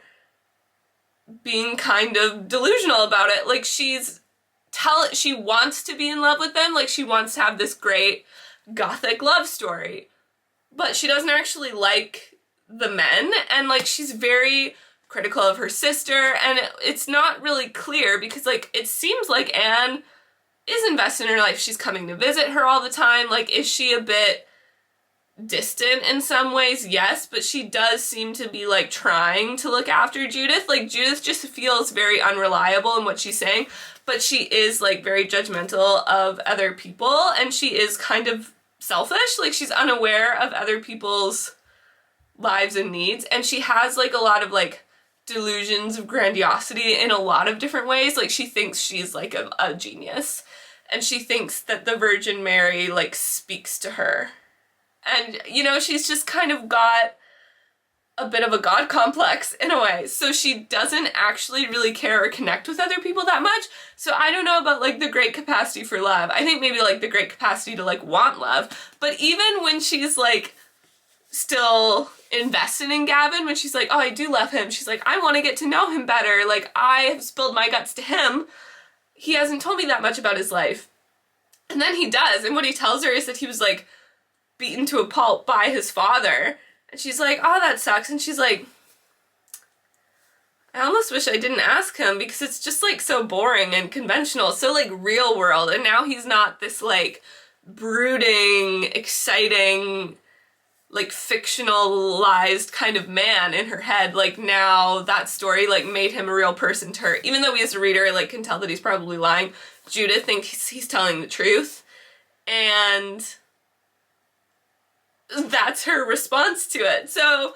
S1: being kind of delusional about it. Like, she wants to be in love with them, like, she wants to have this great gothic love story, but she doesn't actually like the men, and like she's very critical of her sister, and it's not really clear because like it seems like Anne is invested in her life. She's coming to visit her all the time. Like, is she a bit distant in some ways? Yes, but she does seem to be like trying to look after Judith. Like Judith just feels very unreliable in what she's saying, but she is like very judgmental of other people, and she is kind of selfish. Like she's unaware of other people's lives and needs, and she has like a lot of like delusions of grandiosity in a lot of different ways. Like she thinks she's like a genius, and she thinks that the Virgin Mary like speaks to her, and you know, she's just kind of got a bit of a god complex in a way, so she doesn't actually really care or connect with other people that much. So I don't know about like the great capacity for love. I think maybe like the great capacity to like want love, but even when she's like still invested in Gavin, when she's like, oh, I do love him, she's like, I want to get to know him better, like I have spilled my guts to him, he hasn't told me that much about his life. And then he does, and what he tells her is that he was like beaten to a pulp by his father, and she's like, oh, that sucks. And she's like, I almost wish I didn't ask him because it's just like so boring and conventional, so like real world. And now he's not this like brooding, exciting, like fictionalized kind of man in her head. Like now that story like made him a real person to her, even though we as a reader like can tell that he's probably lying. Judith thinks he's telling the truth, and that's her response to it. So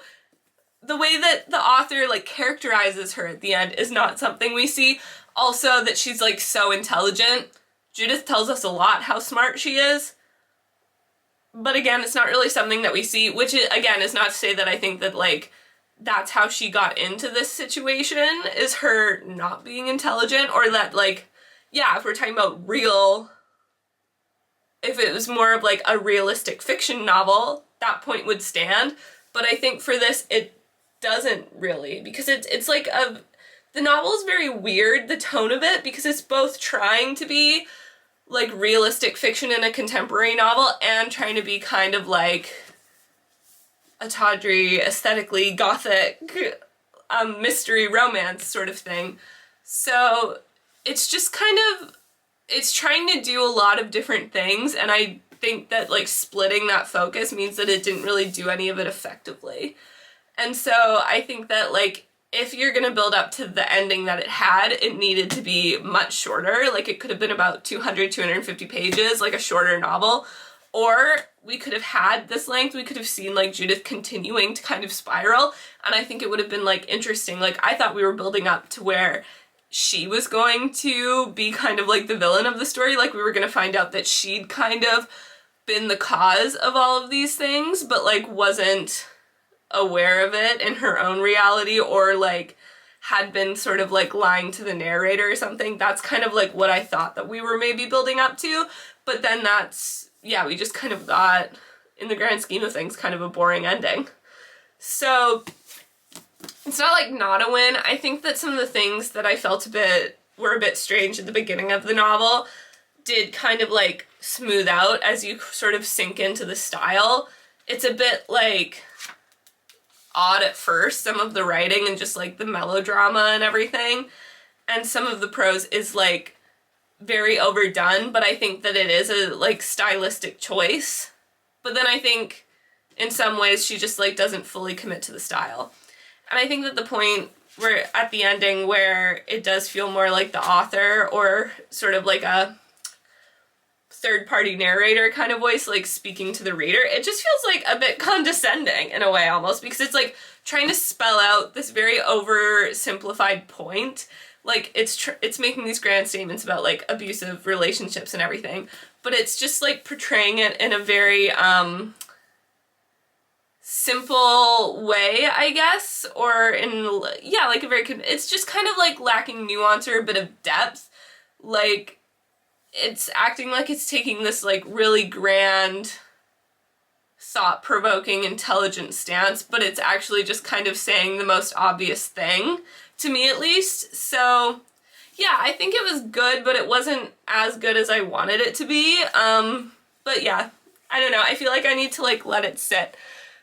S1: the way that the author like characterizes her at the end is not something we see. Also that she's like so intelligent. Judith tells us a lot how smart she is, but again, it's not really something that we see, which is, again, is not to say that I think that like that's how she got into this situation, is her not being intelligent, or that like, yeah, if we're talking about real, if it was more of like a realistic fiction novel, that point would stand. But I think for this, it doesn't really, because it's like the novel is very weird, the tone of it, because it's both trying to be like realistic fiction in a contemporary novel and trying to be kind of like a tawdry, aesthetically gothic mystery romance sort of thing. So it's just kind of, it's trying to do a lot of different things, and I think that like splitting that focus means that it didn't really do any of it effectively. And so I think that like if you're gonna build up to the ending that it had, it needed to be much shorter. Like it could have been about 250 pages, like a shorter novel. Or we could have had this length, we could have seen like Judith continuing to kind of spiral, and I think it would have been like interesting. Like I thought we were building up to where she was going to be kind of like the villain of the story, like we were gonna find out that she'd kind of been the cause of all of these things, but like wasn't aware of it in her own reality, or like had been sort of like lying to the narrator or something. That's kind of like what I thought that we were maybe building up to, but then that's, yeah, we just kind of got in the grand scheme of things, kind of a boring ending. So it's not like not a win. I think that some of the things that I felt were a bit strange at the beginning of the novel did kind of like smooth out as you sort of sink into the style. It's a bit like odd at first, some of the writing and just like the melodrama and everything, and some of the prose is like very overdone, but I think that it is a like stylistic choice. But then I think in some ways she just like doesn't fully commit to the style. And I think that the point where at the ending where it does feel more like the author or sort of like a third-party narrator kind of voice, like speaking to the reader, it just feels like a bit condescending in a way almost, because it's like trying to spell out this very oversimplified point. Like it's making these grand statements about like abusive relationships and everything, but it's just like portraying it in a very simple way, I guess, or in, yeah, like a very, it's just kind of like lacking nuance or a bit of depth. Like it's acting like it's taking this like really grand, thought-provoking, intelligent stance, but it's actually just kind of saying the most obvious thing, to me at least. So yeah, I think it was good, but it wasn't as good as I wanted it to be. But yeah, I don't know, I feel like I need to like let it sit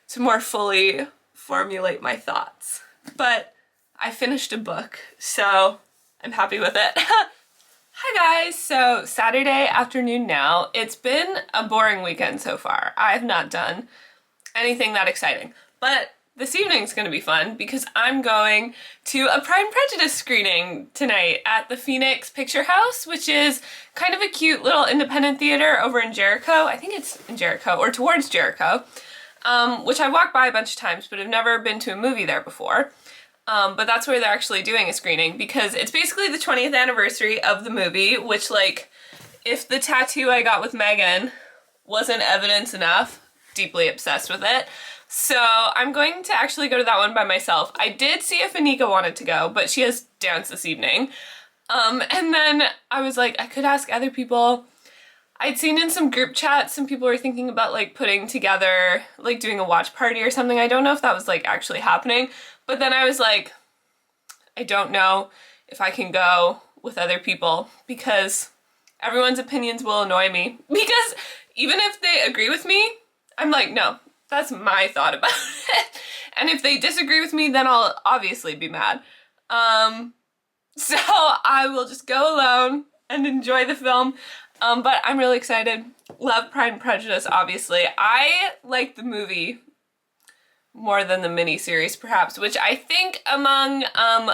S1: to more fully formulate my thoughts. But I finished a book, so I'm happy with it. Hi guys, so Saturday afternoon now. It's been a boring weekend so far. I have not done anything that exciting, but this evening's gonna be fun because I'm going to a Pride and Prejudice screening tonight at the Phoenix Picture House, which is kind of a cute little independent theater over in Jericho. I think it's in Jericho or towards Jericho, which I walked by a bunch of times, but have never been to a movie there before. But that's where they're actually doing a screening because it's basically the 20th anniversary of the movie, which, like, if the tattoo I got with Megan wasn't evidence enough, deeply obsessed with it. So I'm going to actually go to that one by myself. I did see if Anika wanted to go, but she has dance this evening. And then I was like, I could ask other people. I'd seen in some group chats some people were thinking about like putting together, like doing a watch party or something. I don't know if that was like actually happening. But then I was like, I don't know if I can go with other people because everyone's opinions will annoy me. Because even if they agree with me, I'm like, no, that's my thought about it. And if they disagree with me, then I'll obviously be mad. So I will just go alone and enjoy the film. But I'm really excited. Love Pride and Prejudice, obviously. I like the movie more than the miniseries, perhaps, which I think among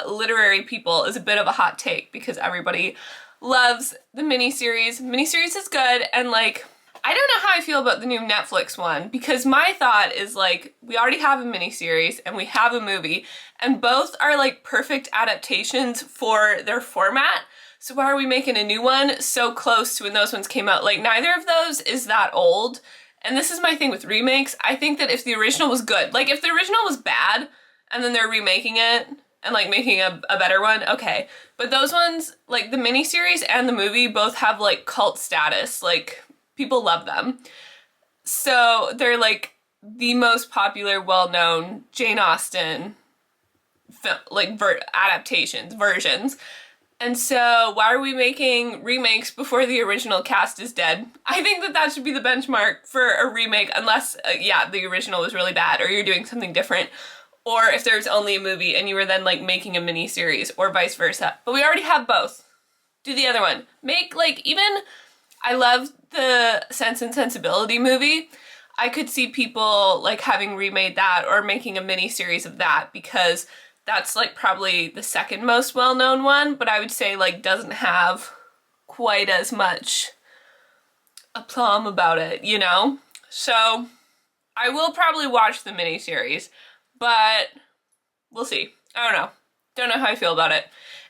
S1: literary people is a bit of a hot take because everybody loves the miniseries. Miniseries is good, and like, I don't know how I feel about the new Netflix one because my thought is like, we already have a miniseries and we have a movie, and both are like perfect adaptations for their format. So why are we making a new one so close to when those ones came out? Like, neither of those is that old. And this is my thing with remakes. I think that if the original was good, like if the original was bad and then they're remaking it and like making a better one, okay. But those ones, like the miniseries and the movie both have like cult status, like people love them. So they're like the most popular, well-known Jane Austen versions. And so why are we making remakes before the original cast is dead? I think that that should be the benchmark for a remake unless, yeah, the original was really bad or you're doing something different. Or if there's only a movie and you were then like making a mini series or vice versa. But we already have both. Do the other one. Make like even, I love the Sense and Sensibility movie. I could see people like having remade that or making a mini series of that because that's like probably the second most well-known one, but I would say like doesn't have quite as much aplomb about it, you know? So I will probably watch the miniseries, but we'll see. I don't know. Don't know how I feel about it.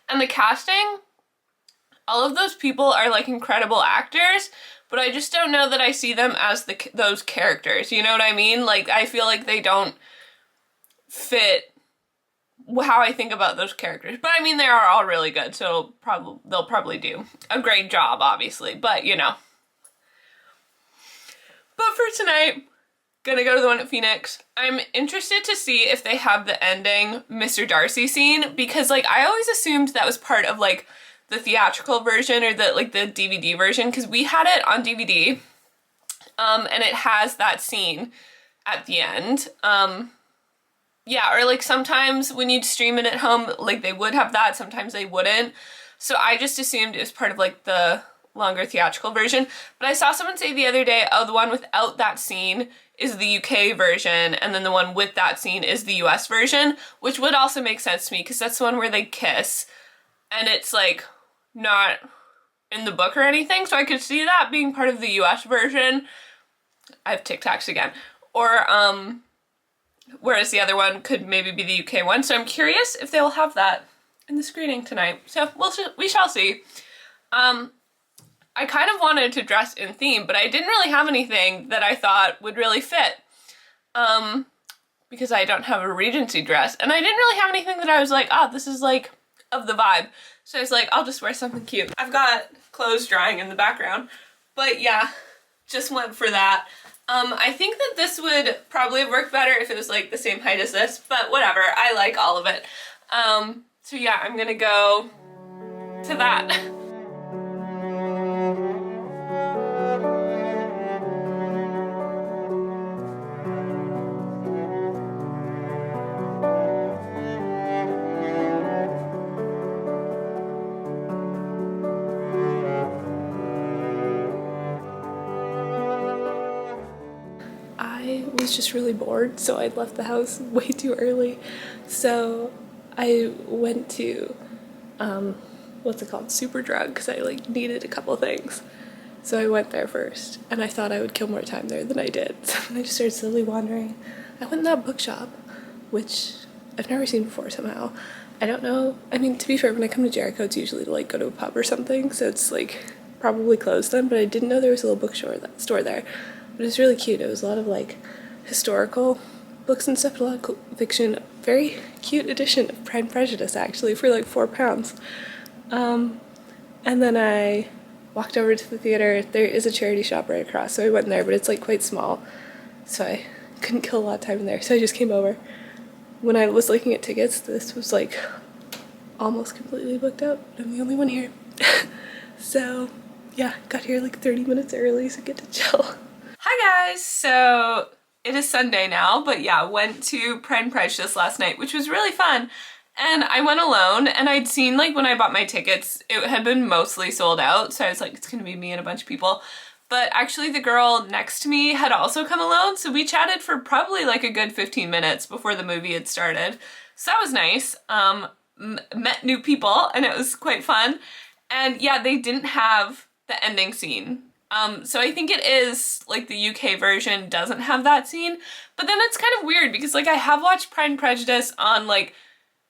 S1: And the casting, all of those people are like incredible actors, but I just don't know that I see them as those characters, you know what I mean? Like I feel like they don't fit how I think about those characters. But I mean, they are all really good, so they'll probably do a great job, obviously, but you know. But for tonight, Gonna go to the one at Phoenix. I'm interested to see if they have the ending Mr. Darcy scene, because like I always assumed that was part of like the theatrical version or the like the DVD version, because we had it on DVD, and it has that scene at the end. Yeah, or like sometimes when you'd stream it at home, like they would have that, sometimes they wouldn't. So I just assumed it was part of like the longer theatrical version. But I saw someone say the other day, oh, the one without that scene is the UK version, and then the one with that scene is the US version, which would also make sense to me because that's the one where they kiss and it's like not in the book or anything, so I could see that being part of the US version. I have TikToks again. Or whereas the other one could maybe be the UK one, so I'm curious if they'll have that in the screening tonight. So we shall see. I kind of wanted to dress in theme, but I didn't really have anything that I thought would really fit. Because I don't have a Regency dress, and I didn't really have anything that I was like, ah, this is like of the vibe. So I was like, I'll just wear something cute. I've got clothes drying in the background, but yeah, just went for that. I think that this would probably have worked better if it was like the same height as this, but whatever, I like all of it. So yeah, I'm gonna go to that. I was just really bored, so I left the house way too early. So I went to, what's it called, Superdrug, because I like needed a couple things. So I went there first, and I thought I would kill more time there than I did. So I just started slowly wandering. I went in that bookshop, which I've never seen before somehow. I don't know, I mean, to be fair, when I come to Jericho, it's usually to like go to a pub or something, so it's like probably closed then, but I didn't know there was a little bookstore there. But it was really cute. It was a lot of like historical books and stuff, a lot of fiction. Very cute edition of Pride and Prejudice actually for like £4. And then I walked over to the theater. There is a charity shop right across, so I went in there, but it's like quite small, so I couldn't kill a lot of time in there, so I just came over. When I was looking at tickets, this was like almost completely booked up. I'm the only one here. So yeah, got here like 30 minutes early, so get to chill. Hi guys, so it is Sunday now, but yeah, went to Pride and Prejudice last night, which was really fun. And I went alone, and I'd seen like when I bought my tickets, it had been mostly sold out, so I was like, it's gonna be me and a bunch of people. But actually the girl next to me had also come alone, so we chatted for probably like a good 15 minutes before the movie had started. So that was nice. Met new people, and it was quite fun. And yeah, they didn't have the ending scene. So I think it is, like, the UK version doesn't have that scene, but then it's kind of weird because, like, I have watched Pride and Prejudice on, like,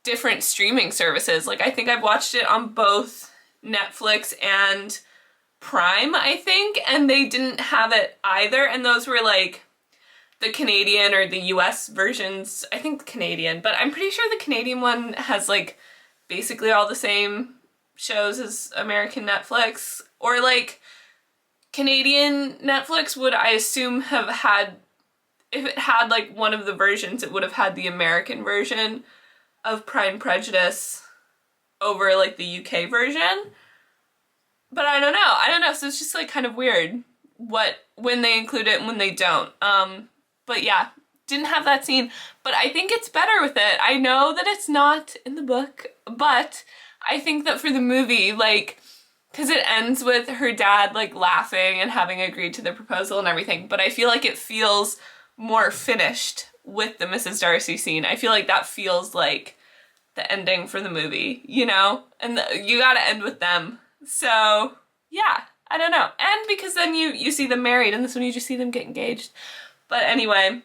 S1: different streaming services. Like, I think I've watched it on both Netflix and Prime, I think, and they didn't have it either, and those were, like, the Canadian or the US versions. I think Canadian, but I'm pretty sure the Canadian one has, like, basically all the same shows as American Netflix, or, like, Canadian Netflix would, I assume, have had, if it had like one of the versions, it would have had the American version of Pride and Prejudice over like the UK version. But I don't know, so it's just like kind of weird when they include it and when they don't. But yeah, didn't have that scene, but I think it's better with it. I know that it's not in the book, but I think that for the movie, like, because it ends with her dad like laughing and having agreed to the proposal and everything, but I feel like it feels more finished with the Mrs. Darcy scene. I feel like that feels like the ending for the movie, you know? And you gotta end with them. So yeah, I don't know. And because then you see them married, and this one you just see them get engaged. But anyway,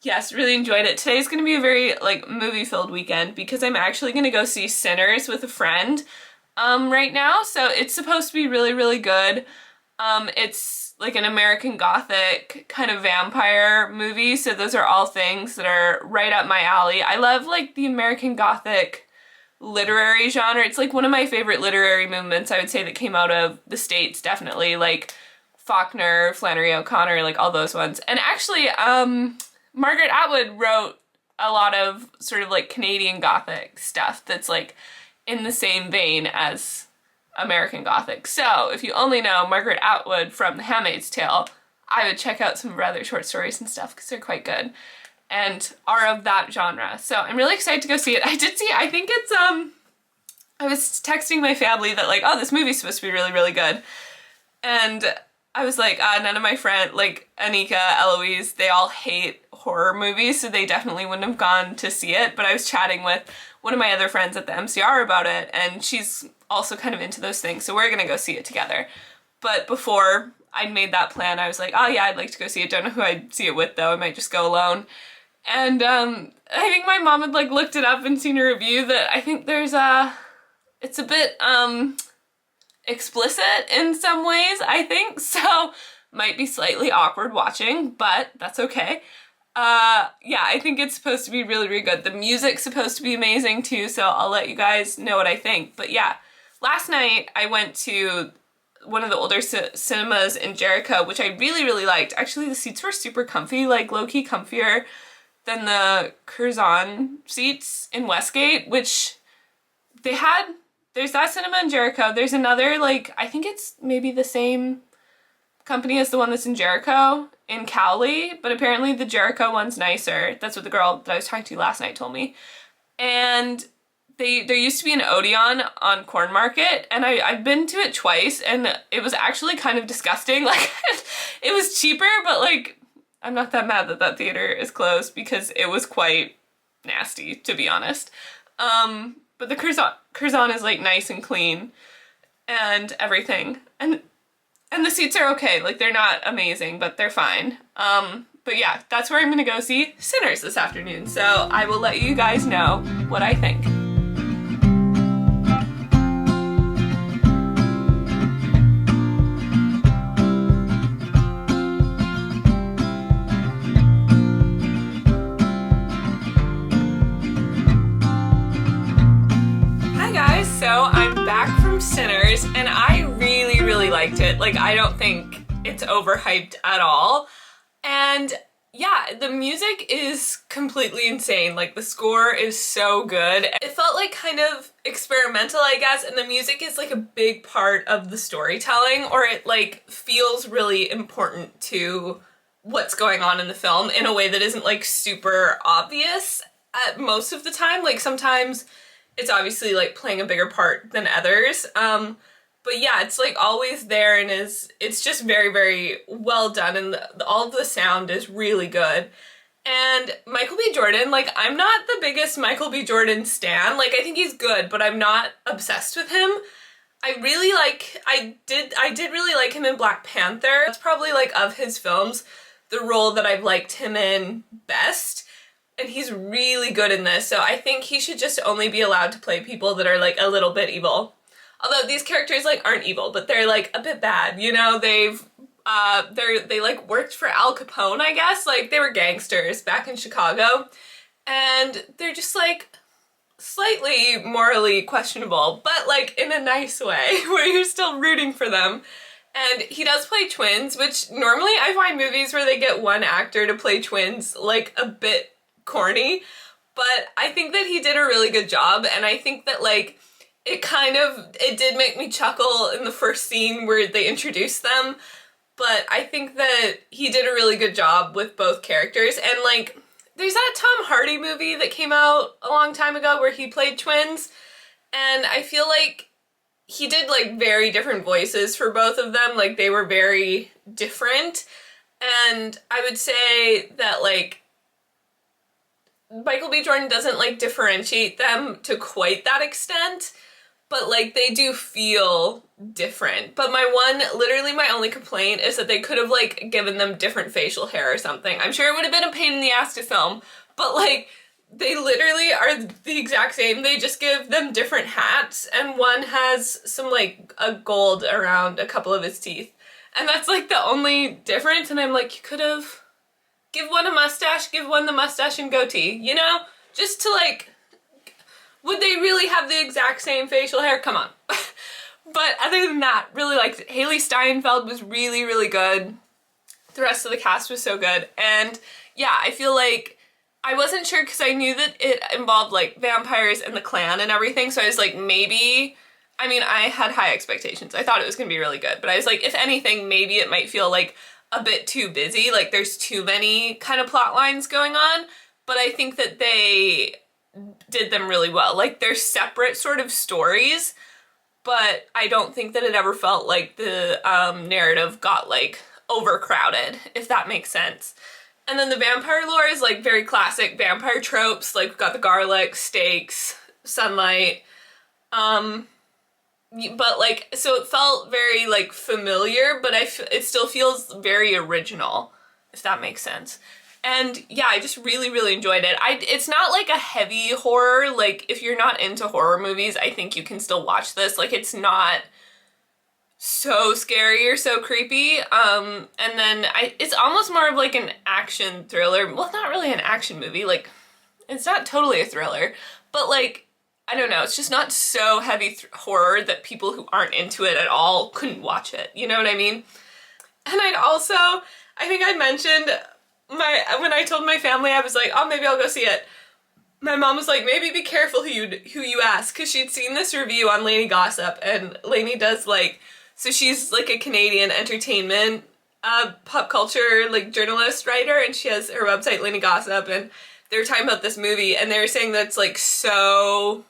S1: yes, really enjoyed it. Today's gonna be a very like movie-filled weekend because I'm actually gonna go see Sinners with a friend right now, so it's supposed to be really, really good. It's like an American Gothic kind of vampire movie, so those are all things that are right up my alley. I love like the American Gothic literary genre. It's like one of my favorite literary movements, I would say, that came out of the States, definitely. Like Faulkner, Flannery O'Connor, like all those ones. And actually, Margaret Atwood wrote a lot of sort of like Canadian Gothic stuff that's like in the same vein as American Gothic. So if you only know Margaret Atwood from The Handmaid's Tale, I would check out some of her other short stories and stuff because they're quite good and are of that genre. So I'm really excited to go see it. I did see it. I think it's, I was texting my family that like, oh, this movie's supposed to be really, really good. And I was like, none of my friends, like Anika, Eloise, they all hate horror movies, so they definitely wouldn't have gone to see it. But I was chatting with one of my other friends at the MCR about it, and she's also kind of into those things, so we're gonna go see it together. But before I'd made that plan, I was like, oh yeah, I'd like to go see it. Don't know who I'd see it with though. I might just go alone. And I think my mom had like looked it up and seen a review that I think there's it's a bit explicit in some ways, I think, so might be slightly awkward watching, but that's okay. Yeah, I think it's supposed to be really, really good. The music's supposed to be amazing too, so I'll let you guys know what I think. But yeah, last night I went to one of the older cinemas in Jericho, which I really, really liked. Actually, the seats were super comfy, like low-key comfier than the Curzon seats in Westgate, which they had. There's that cinema in Jericho. There's another, like, I think it's maybe the same company as the one that's in Jericho in Cowley, but apparently the Jericho one's nicer. That's what the girl that I was talking to last night told me. And there used to be an Odeon on Corn Market, and I've been to it twice, and it was actually kind of disgusting. Like, it was cheaper, but like, I'm not that mad that that theater is closed because it was quite nasty, to be honest. But the Curzon is like nice and clean and everything. And the seats are okay. Like, they're not amazing, but they're fine. But yeah, that's where I'm gonna go see Sinners this afternoon. So I will let you guys know what I think. So I'm back from Sinners, and I really, really liked it. Like, I don't think it's overhyped at all. And yeah, the music is completely insane. Like, the score is so good. It felt like kind of experimental, I guess, and the music is like a big part of the storytelling, or it like feels really important to what's going on in the film in a way that isn't like super obvious at most of the time. Like, sometimes it's obviously like playing a bigger part than others. But yeah, it's like always there, and it's just very, very well done, and all of the sound is really good. And Michael B. Jordan, like, I'm not the biggest Michael B. Jordan stan. Like, I think he's good, but I'm not obsessed with him. I did really like him in Black Panther. That's probably like of his films the role that I've liked him in best. And he's really good in this, so I think he should just only be allowed to play people that are like a little bit evil. Although these characters like aren't evil, but they're like a bit bad, you know? They like worked for Al Capone, I guess. Like, they were gangsters back in Chicago, and they're just like slightly morally questionable, but like in a nice way where you're still rooting for them. And he does play twins, which normally I find movies where they get one actor to play twins like a bit corny, but I think that he did a really good job, and I think that like it did make me chuckle in the first scene where they introduced them, but I think that he did a really good job with both characters. And like, there's that Tom Hardy movie that came out a long time ago where he played twins, and I feel like he did like very different voices for both of them. Like, they were very different, and I would say that like Michael B. Jordan doesn't like differentiate them to quite that extent, but like they do feel different. But literally my only complaint is that they could have like given them different facial hair or something. I'm sure it would have been a pain in the ass to film, but like they literally are the exact same. They just give them different hats, and one has some like a gold around a couple of his teeth. And that's like the only difference, and I'm like, you could have give one a mustache, give one the mustache and goatee, you know? Just to like, would they really have the exact same facial hair? Come on. But other than that, really liked it. Haley Steinfeld was really, really good. The rest of the cast was so good. And yeah, I feel like I wasn't sure because I knew that it involved like vampires and the clan and everything. So I was like, maybe, I mean, I had high expectations. I thought it was gonna be really good. But I was like, if anything, maybe it might feel like a bit too busy. Like there's too many kind of plot lines going on. But I think that they did them really well. Like they're separate sort of stories, but I don't think that it ever felt like the narrative got like overcrowded, if that makes sense. And then the vampire lore is like very classic vampire tropes, like we've got the garlic, steaks, sunlight, but like, so it felt very like familiar, but it still feels very original, if that makes sense. And yeah, I just really, really enjoyed it. It's not like a heavy horror. Like if you're not into horror movies, I think you can still watch this. Like it's not so scary or so creepy. And then it's almost more of like an action thriller. Well, not really an action movie. Like it's not totally a thriller, but like, I don't know. It's just not so heavy horror that people who aren't into it at all couldn't watch it. You know what I mean? And I think I mentioned when I told my family, I was like, oh, maybe I'll go see it. My mom was like, maybe be careful who you ask, because she'd seen this review on Lainey Gossip, and Lainey does like, so she's like a Canadian entertainment pop culture like journalist writer, and she has her website Lainey Gossip, and they were talking about this movie, and they were saying that it's like so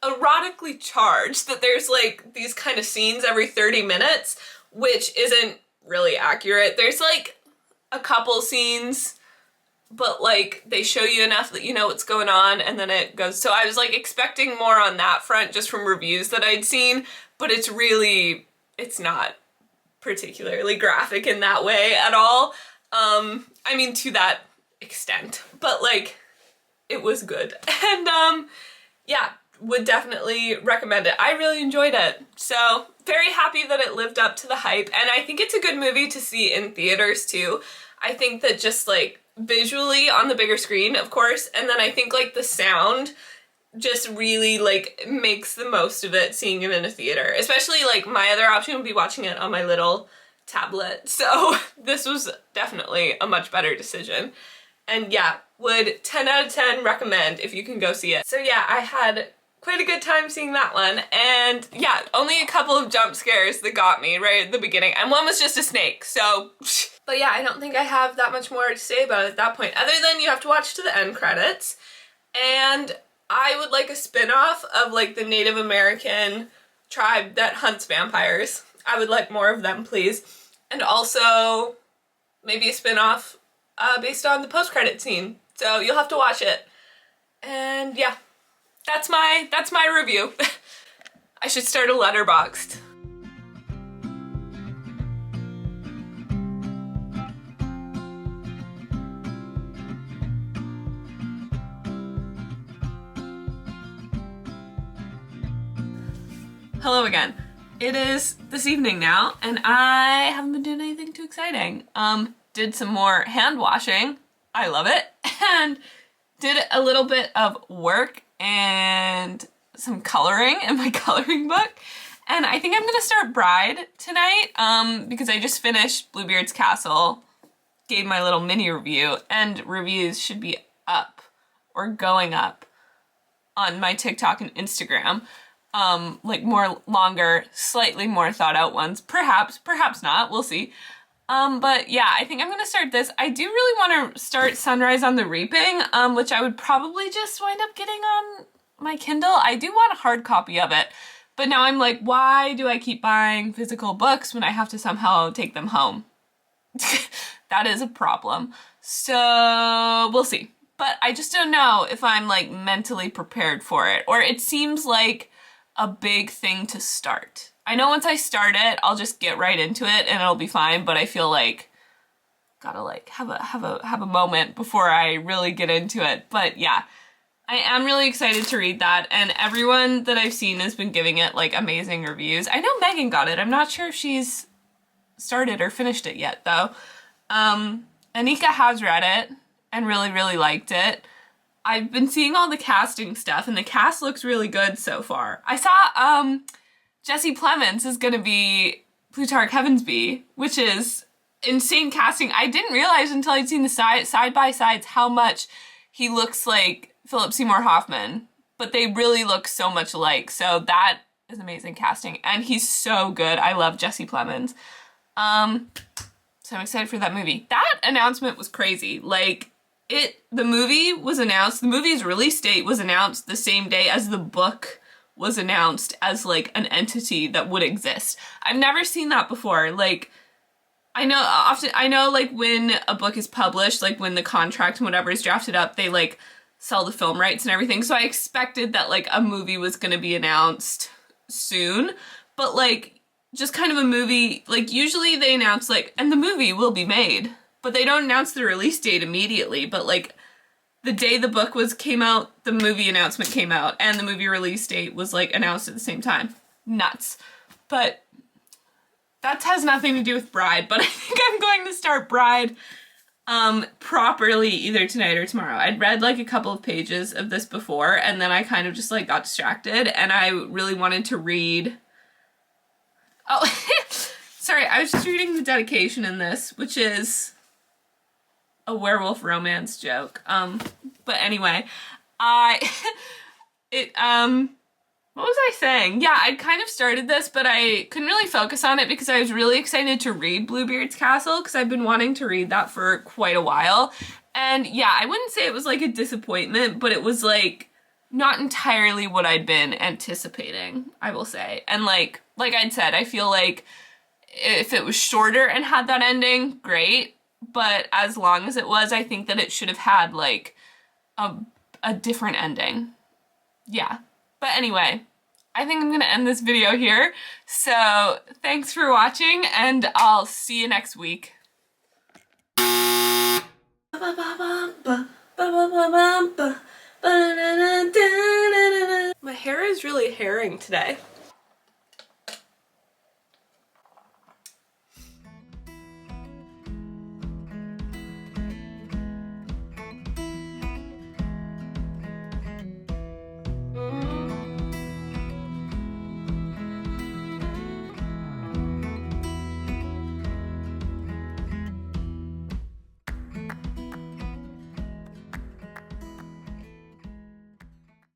S1: erotically charged that there's like these kind of scenes every 30 minutes, which isn't really accurate. There's like a couple scenes, but like they show you enough that you know what's going on, and then it goes. So I was like expecting more on that front just from reviews that I'd seen, but it's not particularly graphic in that way at all. I mean, to that extent, but like it was good. And yeah, would definitely recommend it. I really enjoyed it. So very happy that it lived up to the hype, and I think it's a good movie to see in theaters too. I think that just like visually on the bigger screen, of course, and then I think like the sound just really like makes the most of it seeing it in a theater. Especially like my other option would be watching it on my little tablet. So this was definitely a much better decision. And yeah, would 10 out of 10 recommend if you can go see it. So yeah, I had quite a good time seeing that one, and yeah, only a couple of jump scares that got me right at the beginning, and one was just a snake, so but yeah, I don't think I have that much more to say about it at that point, other than you have to watch to the end credits. And I would like a spin-off of like the Native American tribe that hunts vampires. I would like more of them, please. And also maybe a spin-off based on the post-credit scene, so you'll have to watch it. And yeah, that's my review. I should start a Letterboxd. Hello again. It is this evening now, and I haven't been doing anything too exciting. Did some more hand washing. I love it. And did a little bit of work and some coloring in my coloring book. And I think I'm gonna start Bride tonight, because I just finished Bluebeard's Castle, gave my little mini review, and reviews should be up or going up on my TikTok and Instagram. Like more longer, slightly more thought out ones. Perhaps not, we'll see. But yeah, I think I'm gonna start this. I do really want to start Sunrise on the Reaping, which I would probably just wind up getting on my Kindle. I do want a hard copy of it, but now I'm like, why do I keep buying physical books when I have to somehow take them home? That is a problem. So we'll see. But I just don't know if I'm like mentally prepared for it, or it seems like a big thing to start. I know once I start it, I'll just get right into it and it'll be fine, but I feel like gotta like have a moment before I really get into it. But yeah, I am really excited to read that, and everyone that I've seen has been giving it like amazing reviews. I know Megan got it. I'm not sure if she's started or finished it yet though. Anika has read it and really, really liked it. I've been seeing all the casting stuff, and the cast looks really good so far. I saw Jesse Plemons is gonna be Plutarch Heavensbee, which is insane casting. I didn't realize until I'd seen the side-by-sides how much he looks like Philip Seymour Hoffman, but they really look so much alike. So that is amazing casting, and he's so good. I love Jesse Plemons. So I'm excited for that movie. That announcement was crazy. Like, the movie was announced, the movie's release date was announced the same day as the book was announced as, like, an entity that would exist. I've never seen that before. Like, I know, like, when a book is published, like, when the contract and whatever is drafted up, they, like, sell the film rights and everything. So I expected that, like, a movie was gonna be announced soon. But, like, just kind of a movie, like, usually they announce, like, and the movie will be made, but they don't announce the release date immediately. But, like, the day the book came out, the movie announcement came out, and the movie release date was, like, announced at the same time. Nuts. But that has nothing to do with Bride, but I think I'm going to start Bride properly either tonight or tomorrow. I'd read, like, a couple of pages of this before, and then I kind of just, like, got distracted, and I really wanted to read... Oh, sorry, I was just reading the dedication in this, which is a werewolf romance joke. But anyway, what was I saying? Yeah, I kind of started this, but I couldn't really focus on it because I was really excited to read Bluebeard's Castle, because I've been wanting to read that for quite a while. And yeah, I wouldn't say it was like a disappointment, but it was like not entirely what I'd been anticipating, I will say. And like I'd said, I feel like if it was shorter and had that ending, great. But as long as it was, I think that it should have had like a different ending. Yeah. But anyway, I think I'm gonna end this video here. So thanks for watching, and I'll see you next week. My hair is really hairing today.